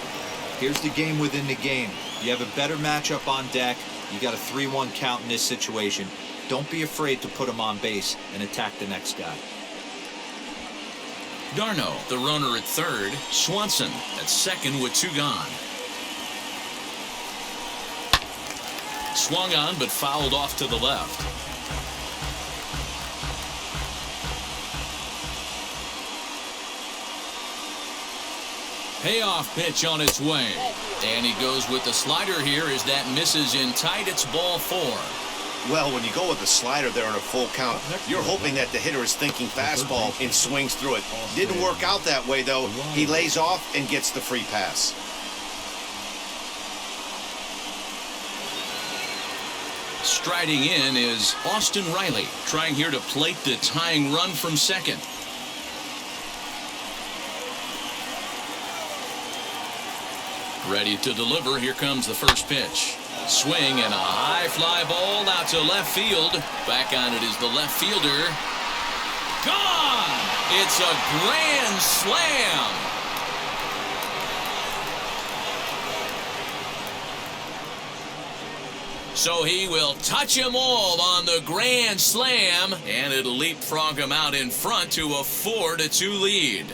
Here's the game within the game. You have a better matchup on deck. You got a 3-1 count in this situation. Don't be afraid to put him on base and attack the next guy. Darno, the runner at third. Swanson at second with 2 gone. Swung on but fouled off to the left. Payoff pitch on its way. And he goes with the slider here as that misses in tight. It's ball 4. Well, when you go with the slider there in a full count, you're hoping that the hitter is thinking fastball and swings through it. Didn't work out that way, though. He lays off and gets the free pass. Striding in is Austin Riley, trying here to plate the tying run from second. Ready to deliver. Here comes the first pitch. Swing and a high fly ball out to left field. Back on it is the left fielder. Gone! It's a grand slam. So he will touch them all on the grand slam, and it'll leapfrog him out in front to a 4-2 lead.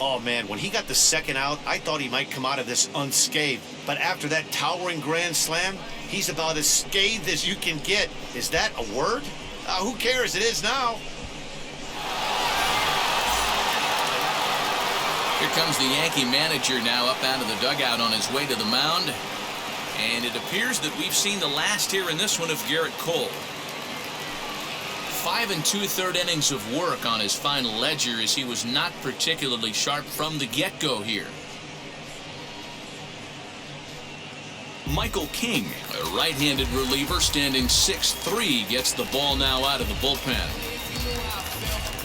Oh, man, when he got the second out, I thought he might come out of this unscathed. But after that towering grand slam, he's about as scathed as you can get. Is that a word? Who cares? It is now. Here comes the Yankee manager now up out of the dugout on his way to the mound. And it appears that we've seen the last here in this one of Garrett Cole. 5 2/3 innings of work on his final ledger as he was not particularly sharp from the get-go here. Michael King, a right-handed reliever standing 6'3", gets the ball now out of the bullpen.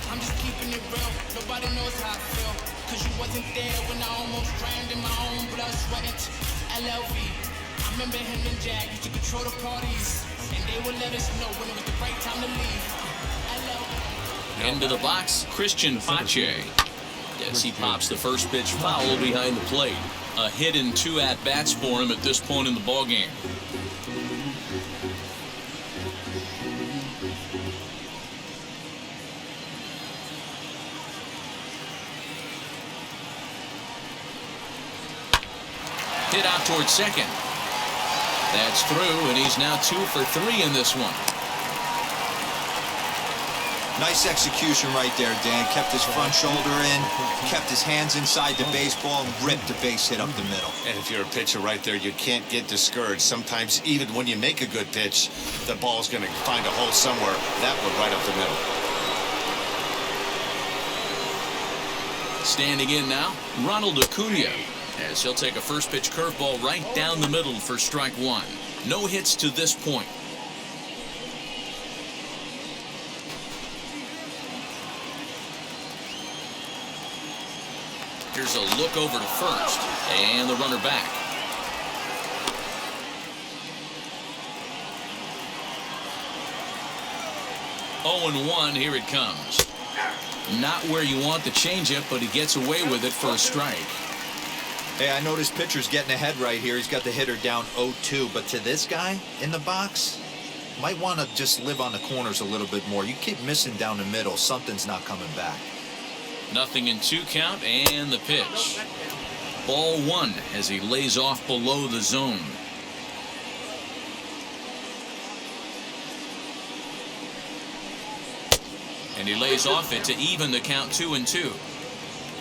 I'm just keeping it real. Nobody knows how I feel. Cause you wasn't there when I almost drowned in my own blood, sweat, LLV. I remember him and Jag used to control the parties. And they would let us know when it was the right time to leave. Into the box, Christian Pache. As he pops the first pitch foul behind the plate. A hit and 2 at-bats for him at this point in the ballgame. Hit out towards second. That's through, and he's now 2 for 3 in this one. Nice execution right there, Dan. Kept his front shoulder in, kept his hands inside the baseball, and ripped a base hit up the middle. And if you're a pitcher right there, you can't get discouraged. Sometimes even when you make a good pitch, the ball's going to find a hole somewhere. That one right up the middle. Standing in now, Ronald Acuna, as he'll take a first pitch curveball right down the middle for strike 1. No hits to this point. Here's a look over to first, and the runner back. Oh, and 1, here it comes. Not where you want the changeup, but he gets away with it for a strike. Hey, I know this pitcher's getting ahead right here. He's got the hitter down 0-2, but to this guy in the box, might want to just live on the corners a little bit more. You keep missing down the middle, something's not coming back. Nothing in 2 count, and the pitch. Ball 1 as he lays off below the zone. And he lays off it to even the count 2-2.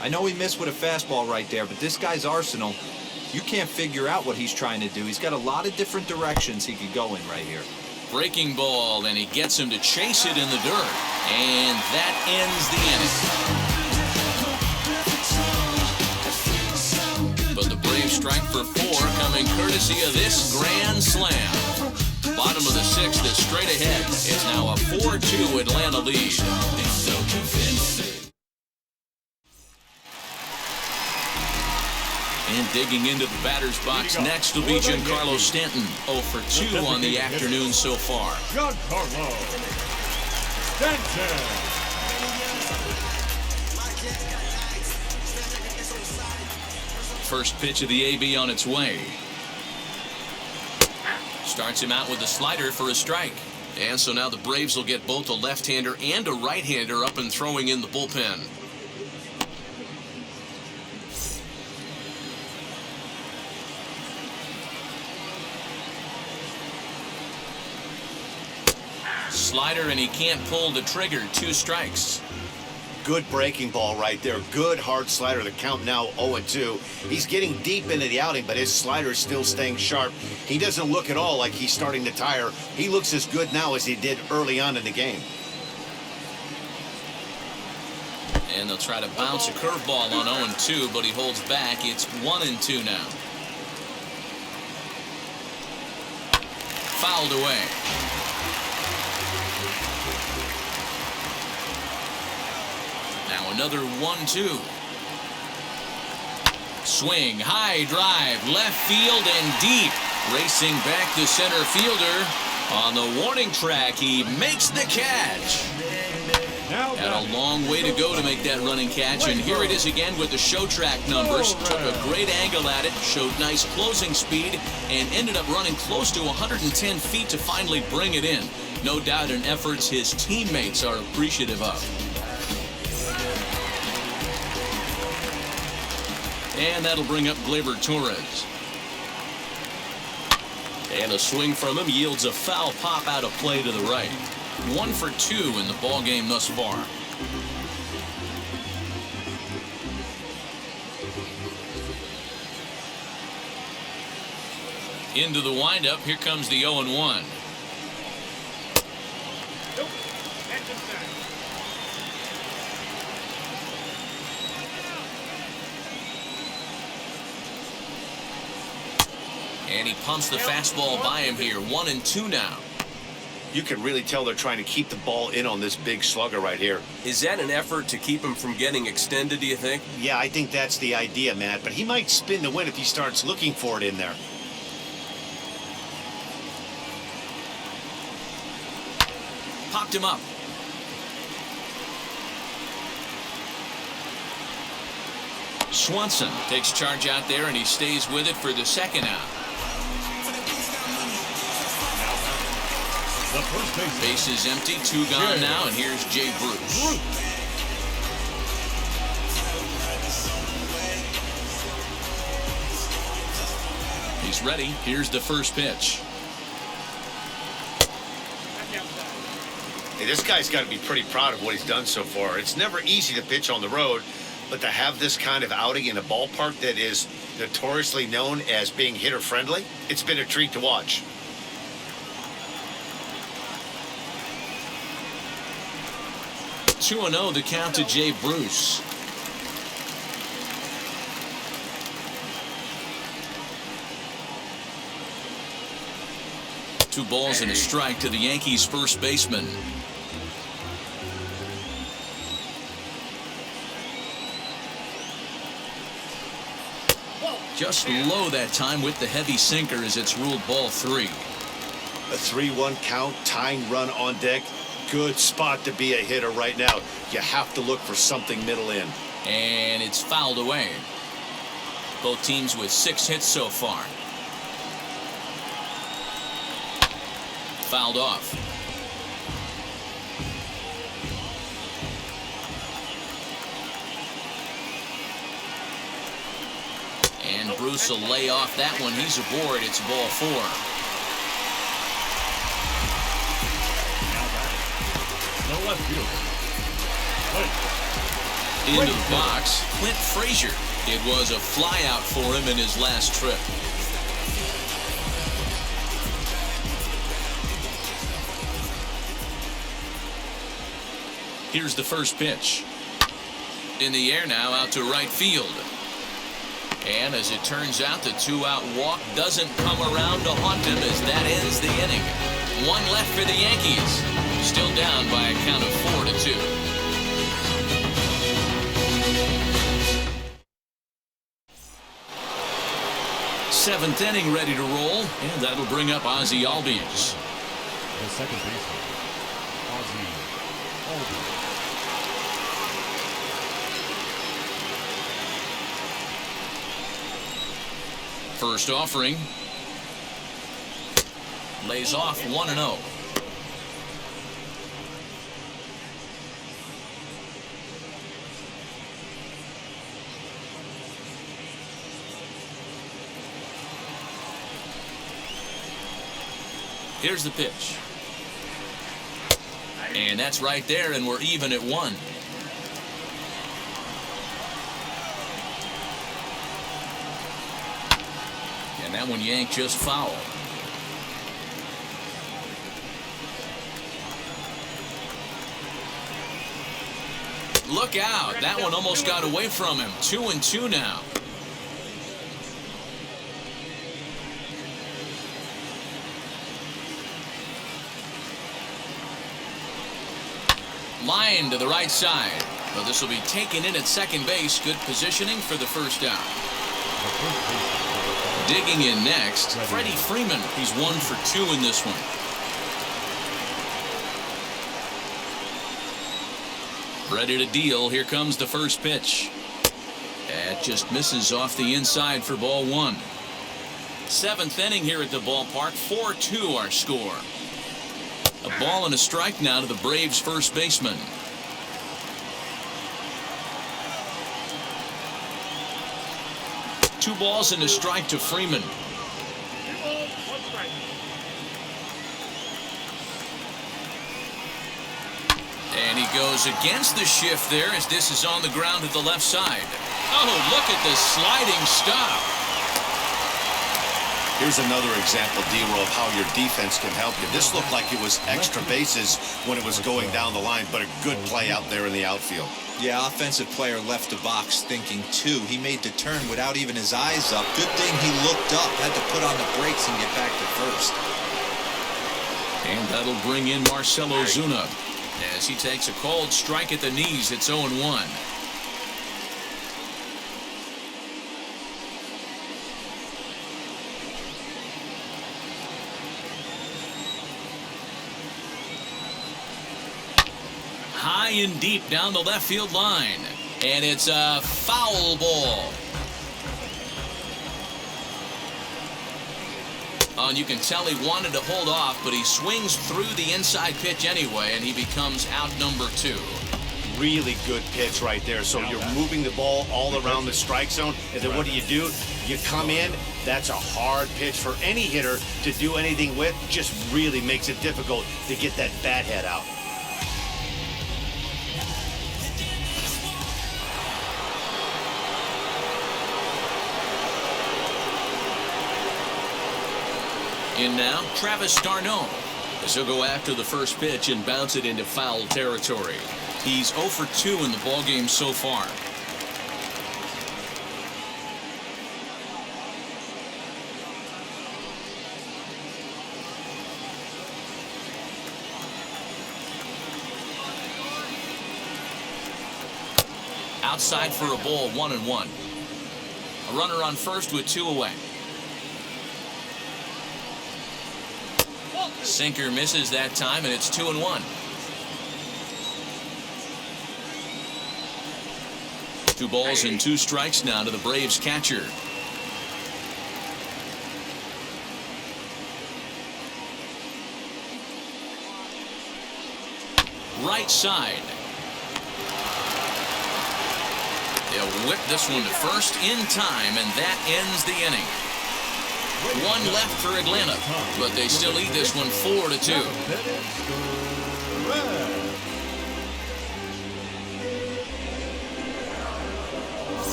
I know he missed with a fastball right there, but this guy's arsenal, you can't figure out what he's trying to do. He's got a lot of different directions he could go in right here. Breaking ball, and he gets him to chase it in the dirt. And that ends the inning. But the Braves strike for 4 coming courtesy of this grand slam. Bottom of the 6th is straight ahead. It's now a 4-2 Atlanta lead. And digging into the batter's box next will be Giancarlo Stanton. 0 for 2 on the afternoon so far. Giancarlo Stanton. First pitch of the AB on its way. Starts him out with a slider for a strike. And so now the Braves will get both a left-hander and a right-hander up and throwing in the bullpen. Slider, and he can't pull the trigger. 2 strikes. Good breaking ball right there. Good hard slider. The count now 0-2. He's getting deep into the outing, but his slider is still staying sharp. He doesn't look at all like he's starting to tire. He looks as good now as he did early on in the game. And they'll try to bounce a curveball on 0-2, but he holds back. It's 1-2 now. Fouled away. Now another 1-2. Swing, high drive, left field and deep. Racing back the center fielder. On the warning track, he makes the catch. Had a long way to go to make that running catch, and here it is again with the show track numbers. Took a great angle at it, showed nice closing speed, and ended up running close to 110 feet to finally bring it in. No doubt an effort his teammates are appreciative of. And that'll bring up Gleyber Torres. And a swing from him yields a foul pop out of play to the right. 1 for 2 in the ball game thus far. Into the windup. Here comes the 0-1. And he pumps the fastball by him here. 1-2 now. You can really tell they're trying to keep the ball in on this big slugger right here. Is that an effort to keep him from getting extended, do you think? Yeah, I think that's the idea, Matt. But he might spin the win if he starts looking for it in there. Popped him up. Swanson takes charge out there, and he stays with it for the second out. The first base is empty, 2 gone now, and here's Jay Bruce. He's ready. Here's the first pitch. Hey, this guy's got to be pretty proud of what he's done so far. It's never easy to pitch on the road, but to have this kind of outing in a ballpark that is notoriously known as being hitter-friendly, it's been a treat to watch. (2-0) the count to Jay Bruce. Two balls and a strike to the Yankees first baseman. Just low that time with the heavy sinker as it's ruled ball 3. A 3-1 count, tying run on deck. Good spot to be a hitter right now. You have to look for something middle in. And it's fouled away. Both teams with 6 hits so far. Fouled off. And Bruce will lay off that one. He's aboard. It's ball 4. The left fielder. Into the box, Clint Frazier. It was a flyout for him in his last trip. Here's the first pitch. In the air now, out to right field. And as it turns out, the 2-out walk doesn't come around to haunt him as that ends the inning. One left for the Yankees. Still down by a count of 4-2. Seventh inning ready to roll, and that'll bring up Ozzie Albies. The second baseman, Ozzie Albies. First offering. Lays off 1-0. Here's the pitch. And that's right there, and we're even at 1. And that one yanked just foul. Look out. That one almost got away from him. 2-2 now. Line to the right side. Well, this will be taken in at second base. Good positioning for the first down. Digging in next, Freddie Freeman. He's 1 for 2 in this one. Ready to deal. Here comes the first pitch. That just misses off the inside for ball 1. Seventh inning here at the ballpark. 4-2 our score. A ball and a strike now to the Braves' first baseman. Two balls and a strike to Freeman. 2 balls, 1 strike. And he goes against the shift there as this is on the ground at the left side. Oh, look at this sliding stop. Here's another example, D-Roll, of how your defense can help you. This looked like it was extra bases when it was going down the line, but a good play out there in the outfield. Yeah, offensive player left the box thinking too. He made the turn without even his eyes up. Good thing he looked up, had to put on the brakes and get back to first. And that'll bring in Marcell Ozuna as he takes a cold strike at the knees. It's 0-1. High and deep down the left field line. And it's a foul ball. Oh, and you can tell he wanted to hold off, but he swings through the inside pitch anyway, and he becomes out number 2. Really good pitch right there. So you're moving the ball all around the strike zone, and then what do? You come in. That's a hard pitch for any hitter to do anything with. Just really makes it difficult to get that bat head out. In now, Travis d'Arnaud, as he'll go after the first pitch and bounce it into foul territory. He's 0 for 2 in the ballgame so far. Outside for a ball, 1-1. A runner on first with 2 away. Sinker misses that time, and it's 2-1. 2 balls and 2 strikes now to the Braves catcher. Right side. They'll whip this one to first in time, and that ends the inning. 1 left for Atlanta, but they still lead this one 4-2.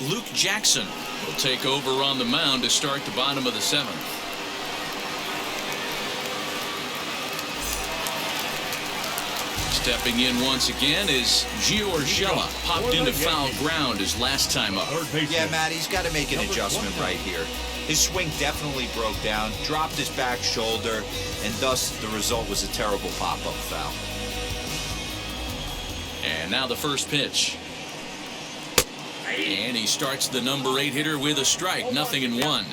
Luke Jackson will take over on the mound to start the bottom of the 7th. Stepping in once again is Gio Urshela. Popped into foul ground his last time up. Yeah, Matt, he's got to make an adjustment right here. His swing definitely broke down, dropped his back shoulder, and thus the result was a terrible pop-up foul. And now the first pitch. And he starts the number 8 hitter with a strike, 0-1.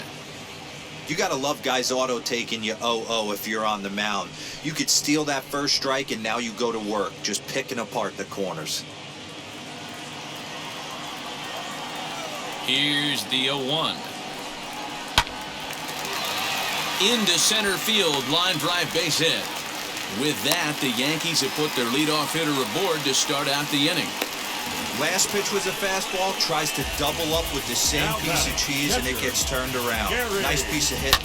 You got to love guys auto-taking you 0-0 if you're on the mound. You could steal that first strike, and now you go to work, just picking apart the corners. Here's the 0-1. Into center field, line drive base hit. With that, the Yankees have put their leadoff hitter aboard to start out the inning. Last pitch was a fastball, tries to double up with the same piece of cheese, and it gets turned around. Nice piece of hit.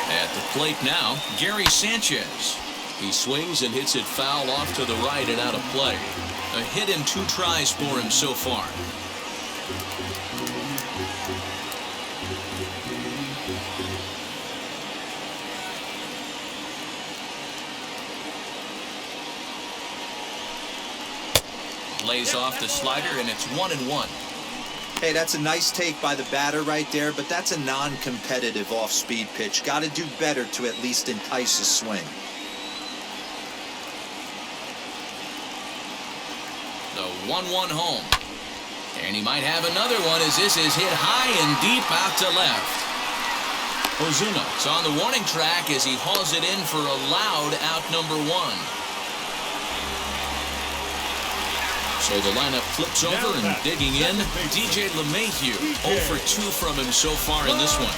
At the plate now, Gary Sánchez. He swings and hits it foul off to the right and out of play. A hit in 2 tries for him so far. Lays off the slider, and it's 1-1. Hey, that's a nice take by the batter right there, but that's a non-competitive off-speed pitch. Got to do better to at least entice a swing. The 1-1 home. And he might have another one as this is hit high and deep out to left. Ozuna is on the warning track as he hauls it in for a loud out number 1. So the lineup flips over and digging in. DJ LeMahieu, 0 for 2 from him so far in this one.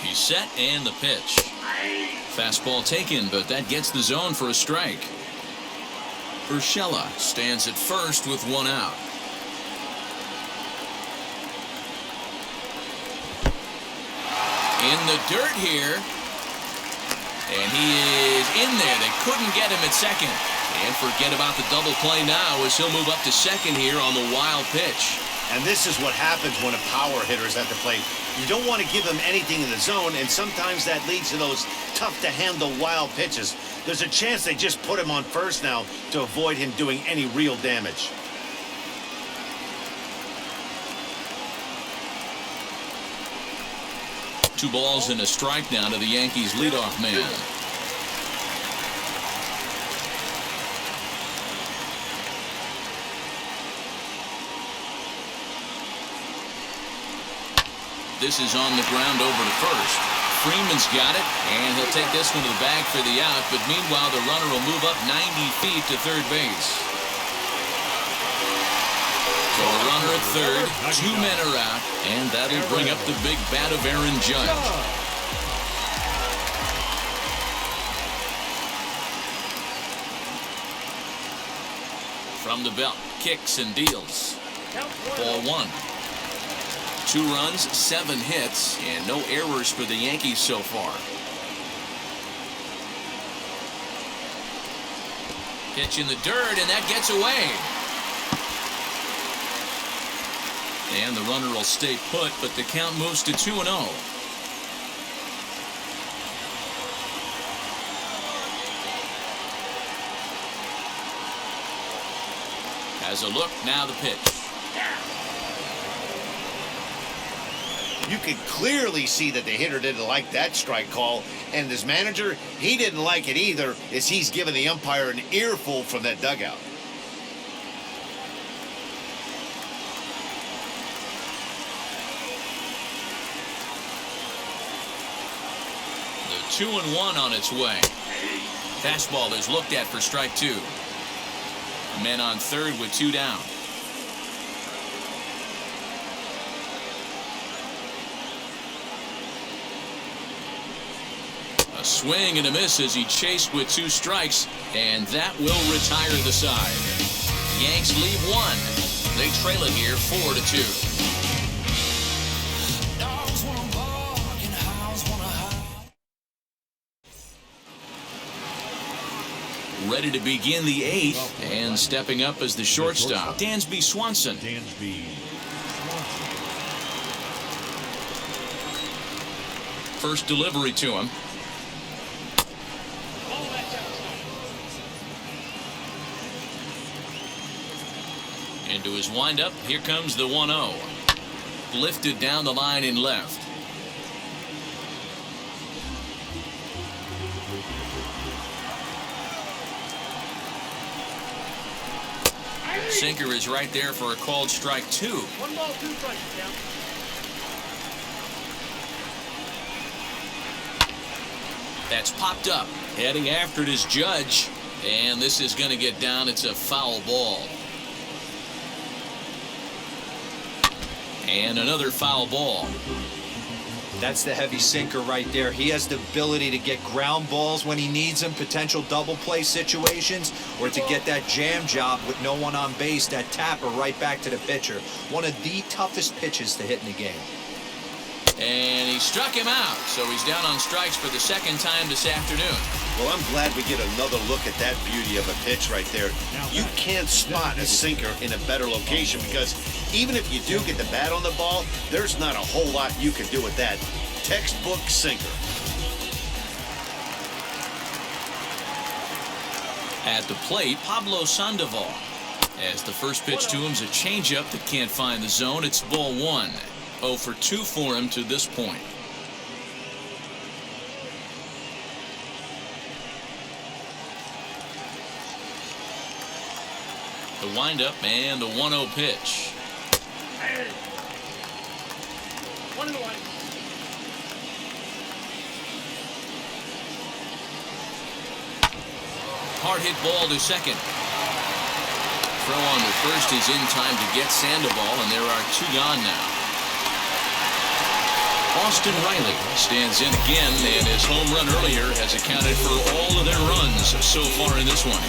He's set and the pitch. Fastball taken, but that gets the zone for a strike. Urshela stands at first with 1 out. In the dirt here. And he is in there. They couldn't get him at second. And forget about the double play now as he'll move up to second here on the wild pitch. And this is what happens when a power hitter is at the plate. You don't want to give him anything in the zone, and sometimes that leads to those tough-to-handle wild pitches. There's a chance they just put him on first now to avoid him doing any real damage. Two balls and a strike now to the Yankees leadoff man. This is on the ground over to first. Freeman's got it, and he'll take this one to the bag for the out, but meanwhile the runner will move up 90 feet to third base. So a runner at third, 2 men are out, and that'll bring up the big bat of Aaron Judge. From the belt, kicks and deals. Ball 1. 2 runs, 7 hits, and no errors for the Yankees so far. Pitch in the dirt, and that gets away. And the runner will stay put, but the count moves to 2-0. Has a look, now the pitch. You could clearly see that the hitter didn't like that strike call, and his manager, he didn't like it either, as he's giving the umpire an earful from that dugout. The 2-1 on its way. Fastball is looked at for strike 2. Men on third with 2 down. A swing and a miss as he chased with 2 strikes, and that will retire the side. Yanks leave 1. They trail it here 4-2. ready to begin the 8th, and stepping up as the shortstop, Dansby Swanson. Dansby Swanson. First delivery to him. Into his windup. Here comes the 1-0. Lifted down the line in left. Sinker is right there for a called strike 2. 1 ball, 2 strikes, yeah. That's popped up. Heading after it is Judge. And this is going to get down. It's a foul ball. And another foul ball. That's the heavy sinker right there. He has the ability to get ground balls when he needs them, potential double play situations, or to get that jam job with no one on base, that tapper right back to the pitcher. One of the toughest pitches to hit in the game. And he struck him out, so he's down on strikes for the second time this afternoon. Well, I'm glad we get another look at that beauty of a pitch right there. You can't spot a sinker in a better location because even if you do get the bat on the ball, there's not a whole lot you can do with that. Textbook sinker. At the plate, Pablo Sandoval. As the first pitch to him is a changeup that can't find the zone. It's ball 1. 0 for 2 for him to this point. The windup and the 1-0 pitch. 1 and 1. Hard hit ball to second. Throw on to first is in time to get Sandoval, and there are 2 gone now. Austin Riley stands in again, and his home run earlier has accounted for all of their runs so far in this one.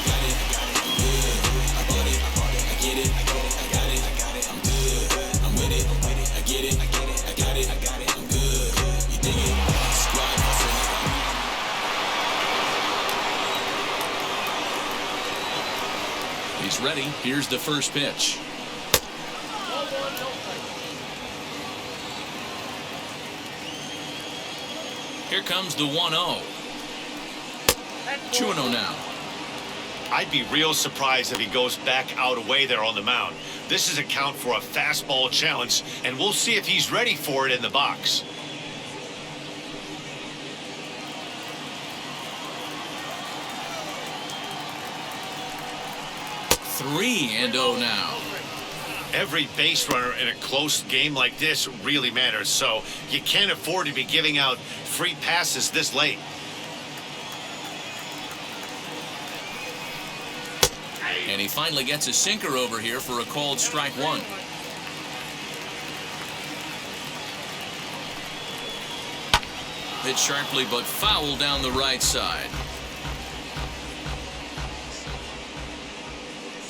He's ready. Here's the first pitch. Here comes the 1-0. 2-0 now. I'd be real surprised if he goes back out away there on the mound. This is a count for a fastball challenge, and we'll see if he's ready for it in the box. Three and 0 now. Every base runner in a close game like this really matters, so you can't afford to be giving out free passes this late. And he finally gets a sinker over here for a called strike 1. Hit sharply but foul down the right side.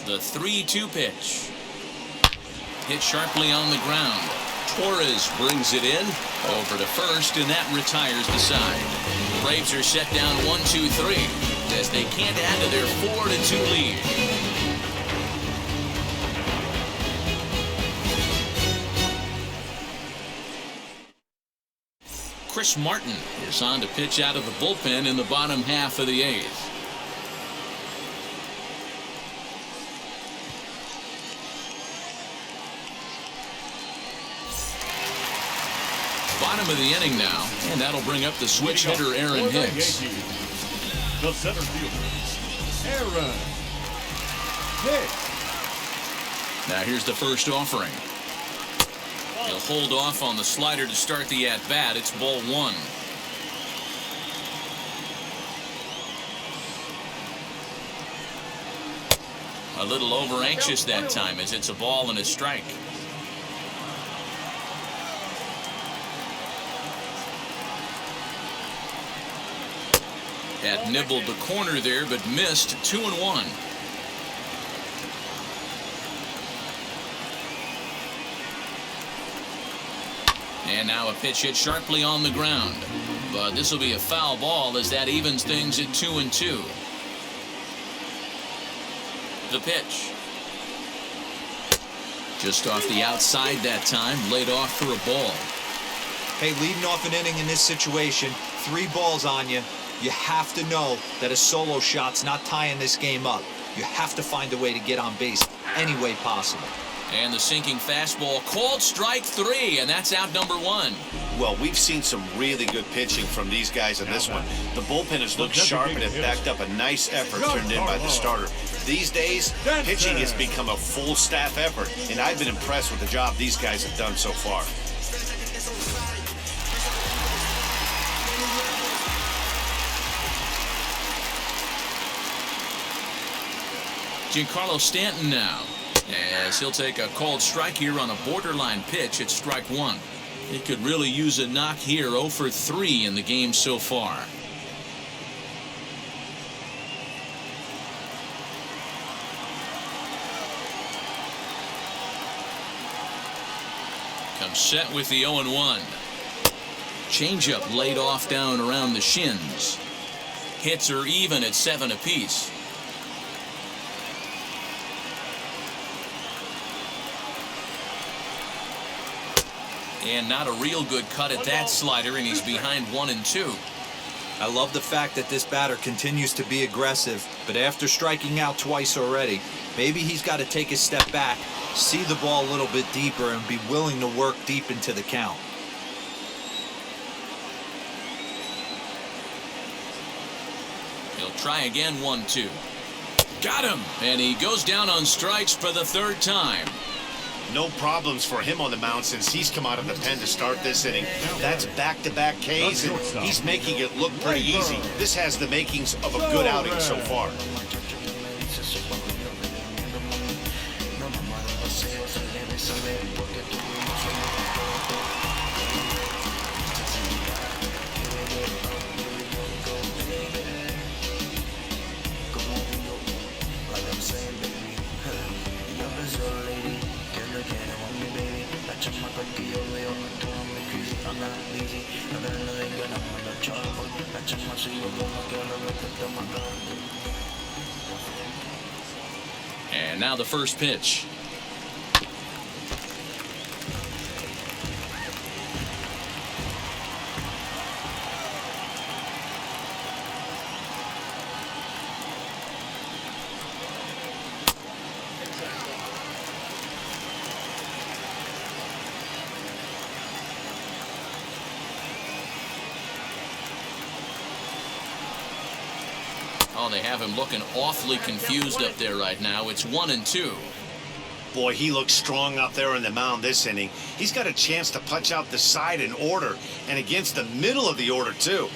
The 3-2 pitch. Hit sharply on the ground. Torres brings it in over to first, and that retires the side. Braves are set down 1-2-3 as they can't add to their 4-2 lead. Chris Martin is on to pitch out of the bullpen in the bottom half of the 8th. Bottom of the inning now, and that'll bring up the switch hitter Aaron Hicks. The center fielder, Aaron Hicks. Now here's the first offering. He'll hold off on the slider to start the at-bat. It's ball 1. A little over-anxious that time as it's a ball and a strike. Had nibbled the corner there, but missed. 2-1. And now a pitch hit sharply on the ground. But this will be a foul ball as that evens things at 2-2. The pitch. Just off the outside that time, laid off for a ball. Hey, leading off an inning in this situation, 3 balls on you. You have to know that a solo shot's not tying this game up. You have to find a way to get on base any way possible. And the sinking fastball called strike 3, and that's out number 1. Well, we've seen some really good pitching from these guys in this one. The bullpen has looked sharp and it backed up a nice effort turned in by the starter. These days, pitching has become a full staff effort, and I've been impressed with the job these guys have done so far. Giancarlo Stanton now, as he'll take a called strike here on a borderline pitch at strike 1. He could really use a knock here. 0 for 3 in the game so far. Comes set with the 0-1. Changeup laid off down around the shins. Hits are even at 7 apiece. And not a real good cut at that slider, and he's behind 1-2. I love the fact that this batter continues to be aggressive, but after striking out twice already, maybe he's got to take a step back, see the ball a little bit deeper, and be willing to work deep into the count. He'll try again. 1-2. Got him, and he goes down on strikes for the 3rd time. No problems for him on the mound since he's come out of the pen to start this inning. That's back-to-back Ks, and he's making it look pretty easy. This has the makings of a good outing so far. And now the first pitch. Oh, they have him looking awfully confused up there right now. It's 1-2. Boy, he looks strong up there on the mound this inning. He's got a chance to punch out the side in order, and against the middle of the order, too.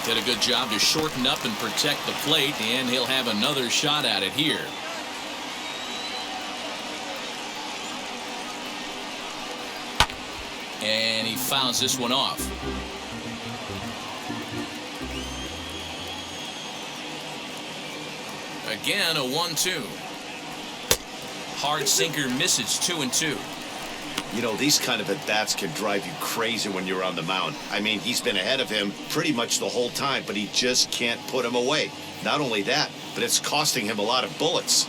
Did a good job to shorten up and protect the plate, and he'll have another shot at it here. And he fouls this one off. Again, a 1-2. Hard sinker misses. 2-2. You know, these kind of at-bats can drive you crazy when you're on the mound. I mean, he's been ahead of him pretty much the whole time, but he just can't put him away. Not only that, but it's costing him a lot of bullets.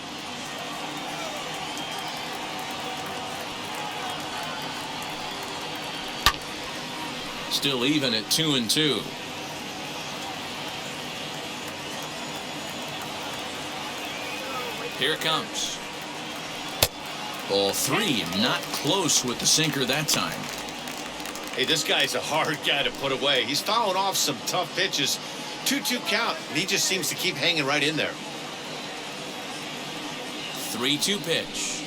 Still even at 2-2. Here it comes. Ball 3, not close with the sinker that time. Hey, this guy's a hard guy to put away. He's fouling off some tough pitches. 2-2 count, and he just seems to keep hanging right in there. 3-2 pitch.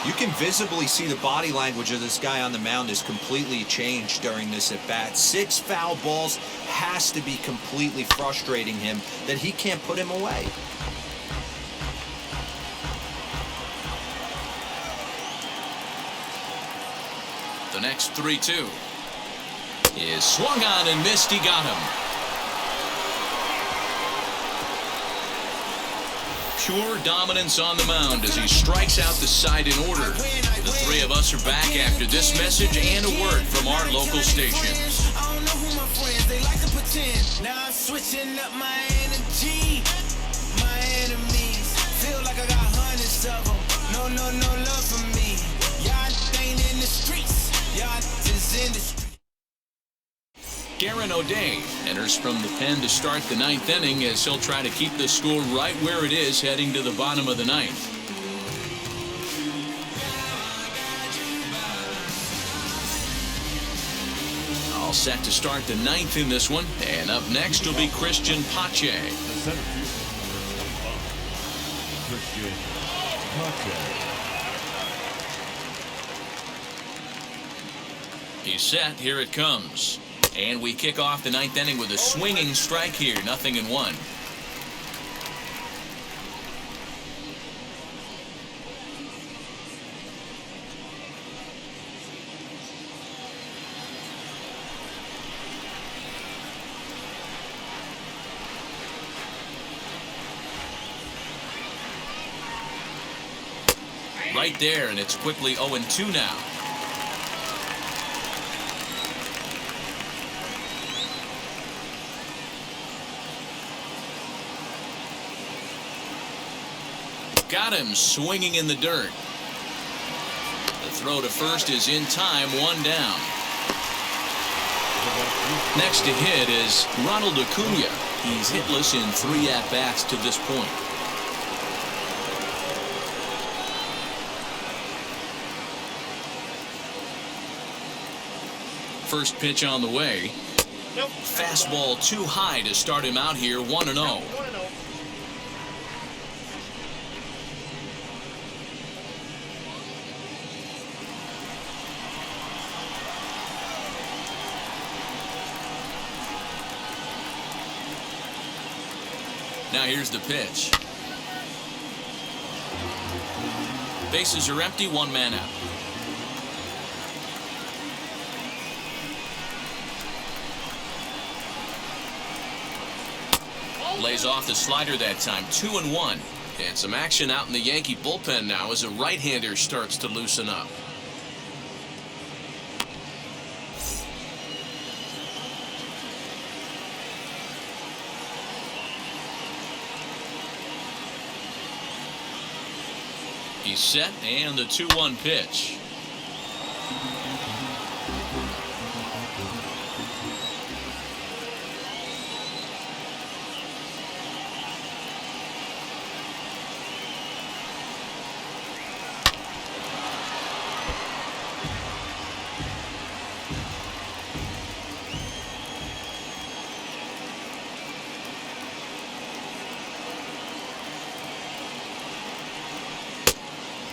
You can visibly see the body language of this guy on the mound is completely changed during this at-bat. 6 foul balls has to be completely frustrating him that he can't put him away. The next 3-2 is swung on and missed. He got him. Pure dominance on the mound as he strikes out the side in order. The three of us are back after this message and a word from our local station. I don't know who my friends, they like to pretend. Now I'm switching up my energy. My enemies feel like I got hundreds of them. No love for me. Y'all ain't in the streets. Y'all just in the streets. Garen O'Day enters from the pen to start the ninth inning as he'll try to keep the score right where it is heading to the bottom of the ninth. All set to start the ninth in this one, and up next will be Christian Pache. The center fielder, Christian Pache. He's set. Here it comes. And we kick off the ninth inning with a swinging strike here. 0-1. Right there, and it's quickly 0-2 now. Got him swinging in the dirt. The throw to first is in time, one down. Next to hit is Ronald Acuna. He's hitless in 3 at-bats to this point. First pitch on the way. Nope. Fastball too high to start him out here, 1-0. 1-0. Now here's the pitch. Bases are empty, 1 man out. Lays off the slider that time, 2-1. And some action out in the Yankee bullpen now as a right-hander starts to loosen up. He's set, and the 2-1 pitch.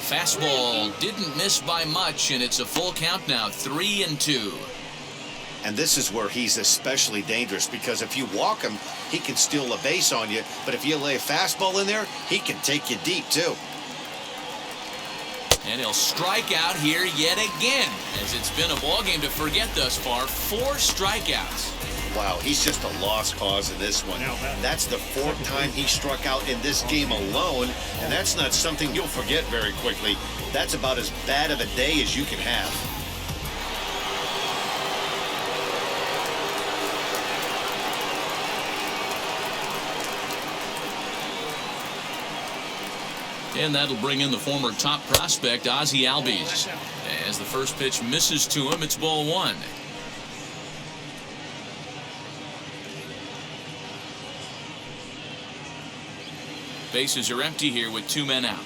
Fastball didn't miss by much, and it's a full count now, 3-2. And this is where he's especially dangerous, because if you walk him, he can steal a base on you. But if you lay a fastball in there, he can take you deep, too. And he'll strike out here yet again, as it's been a ballgame to forget thus far. 4 strikeouts. Wow, he's just a lost cause in this one. That's the 4th time he struck out in this game alone, and that's not something you'll forget very quickly. That's about as bad of a day as you can have. And that'll bring in the former top prospect, Ozzie Albies. As the first pitch misses to him, it's ball 1. Bases are empty here with 2 men out.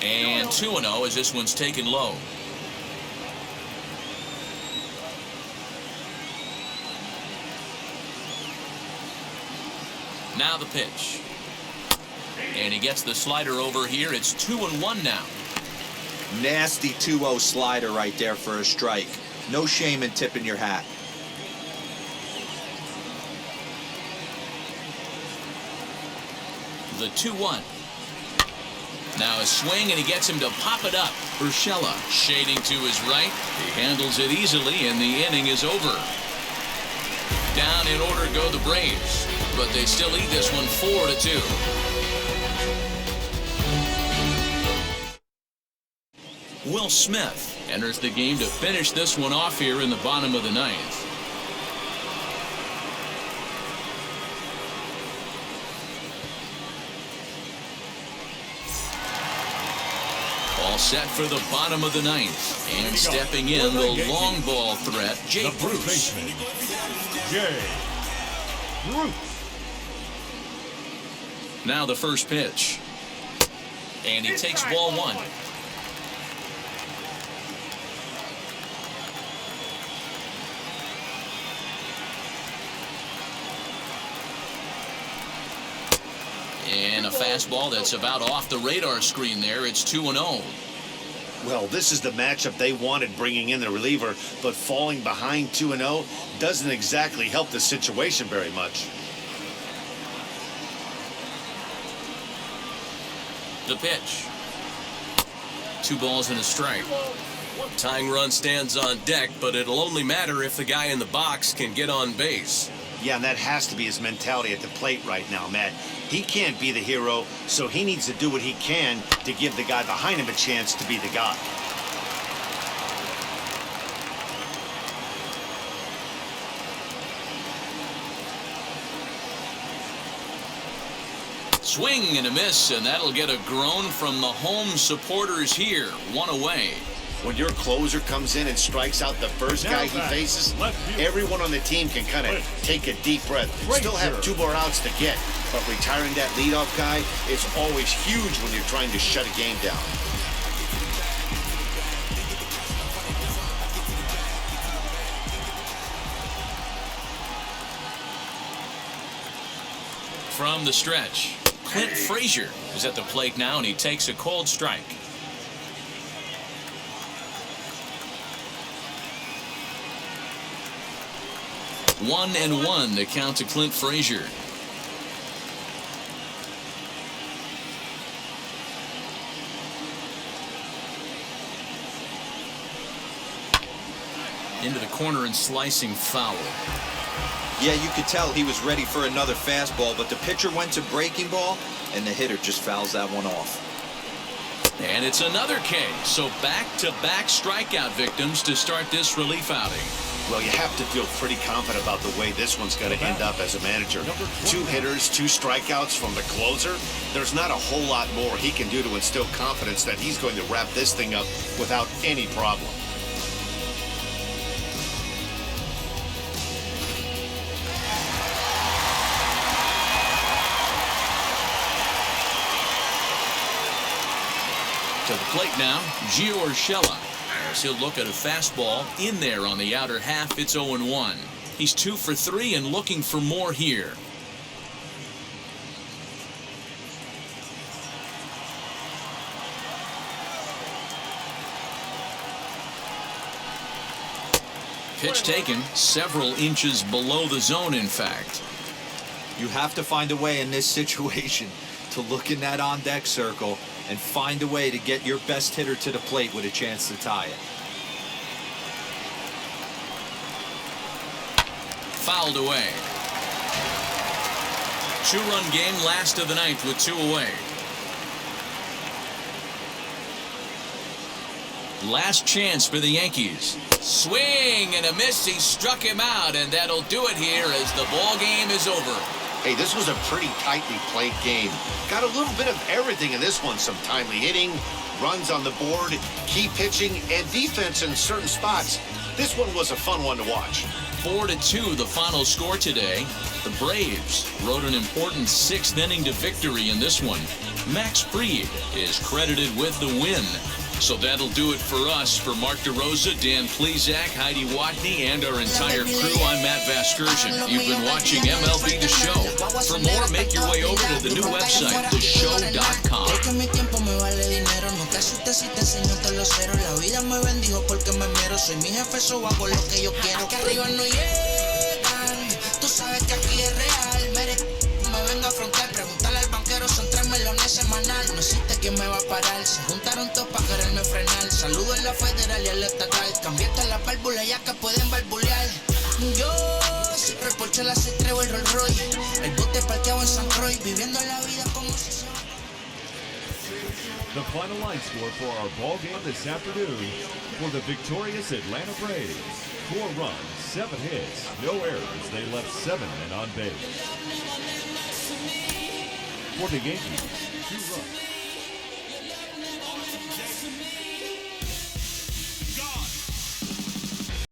And 2-0 as this one's taken low. Now the pitch. And he gets the slider over here. It's 2-1 now. Nasty 2-0 slider right there for a strike. No shame in tipping your hat. The 2-1. Now a swing, and he gets him to pop it up. Urshela shading to his right. He handles it easily, and the inning is over. Down in order go the Braves, but they still lead this one 4-2. Will Smith enters the game to finish this one off here in the bottom of the ninth. All set for the bottom of the ninth. And stepping in, the long ball threat, Jay Bruce. Now the first pitch. And he takes ball one. And a fastball that's about off the radar screen there. It's 2-0. Well, this is the matchup they wanted, bringing in the reliever, but falling behind 2-0 doesn't exactly help the situation very much. The pitch. 2 balls and a strike. Tying run stands on deck, but it'll only matter if the guy in the box can get on base. Yeah, and that has to be his mentality at the plate right now, Matt. He can't be the hero, so he needs to do what he can to give the guy behind him a chance to be the guy. Swing and a miss, and that'll get a groan from the home supporters here. 1 away. When your closer comes in and strikes out the first guy he faces, everyone on the team can kind of take a deep breath. Still have 2 more outs to get, but retiring that leadoff guy is always huge when you're trying to shut a game down. From the stretch, Clint Frazier is at the plate now, and he takes a cold strike. One and one, the count to Clint Frazier. Into the corner and slicing foul. Yeah, you could tell he was ready for another fastball, but the pitcher went to breaking ball, and the hitter just fouls that one off. And it's another K, so back-to-back strikeout victims to start this relief outing. Well, you have to feel pretty confident about the way this one's going to end up as a manager. 2 hitters, 2 strikeouts from the closer. There's not a whole lot more he can do to instill confidence that he's going to wrap this thing up without any problem. To the plate now, Gio Urshela. As he'll look at a fastball in there on the outer half. It's 0-1. He's 2 for 3 and looking for more here. Pitch taken several inches below the zone, in fact. You have to find a way in this situation to look in that on-deck circle and find a way to get your best hitter to the plate with a chance to tie it. Fouled away. 2-run game, last of the ninth with 2 away. Last chance for the Yankees. Swing and a miss. He struck him out, and that'll do it here as the ball game is over. Hey, this was a pretty tightly played game. Got a little bit of everything in this one. Some timely hitting, runs on the board, key pitching, and defense in certain spots. This one was a fun one to watch. 4-2 the final score today. The Braves rode an important 6th inning to victory in this one. Max Fried is credited with the win. So that'll do it for us. For Mark DeRosa, Dan Plezak, Heidi Watney, and our entire crew, I'm Matt Vasgersian. You've been watching MLB The Show. For more, make your way over to the new website, theshow.com. Me vengo a afrontar, preguntarle al banquero, son 3 melones semanal. No existe quién me va a parar. Se juntaron todos para quererme frenar. Saludo en la federal y en la estatal. Cambiaste la válvula ya que pueden barbulear. Yo soy reporchela, soy Trevor Rolls Royce. El bote parqueado en San Roy, viviendo la vida como si. The final line score for our ball game this afternoon for the victorious Atlanta Braves. 4 runs, 7 hits, no errors. They left 7 men on base. For the Yankees, 2 runs.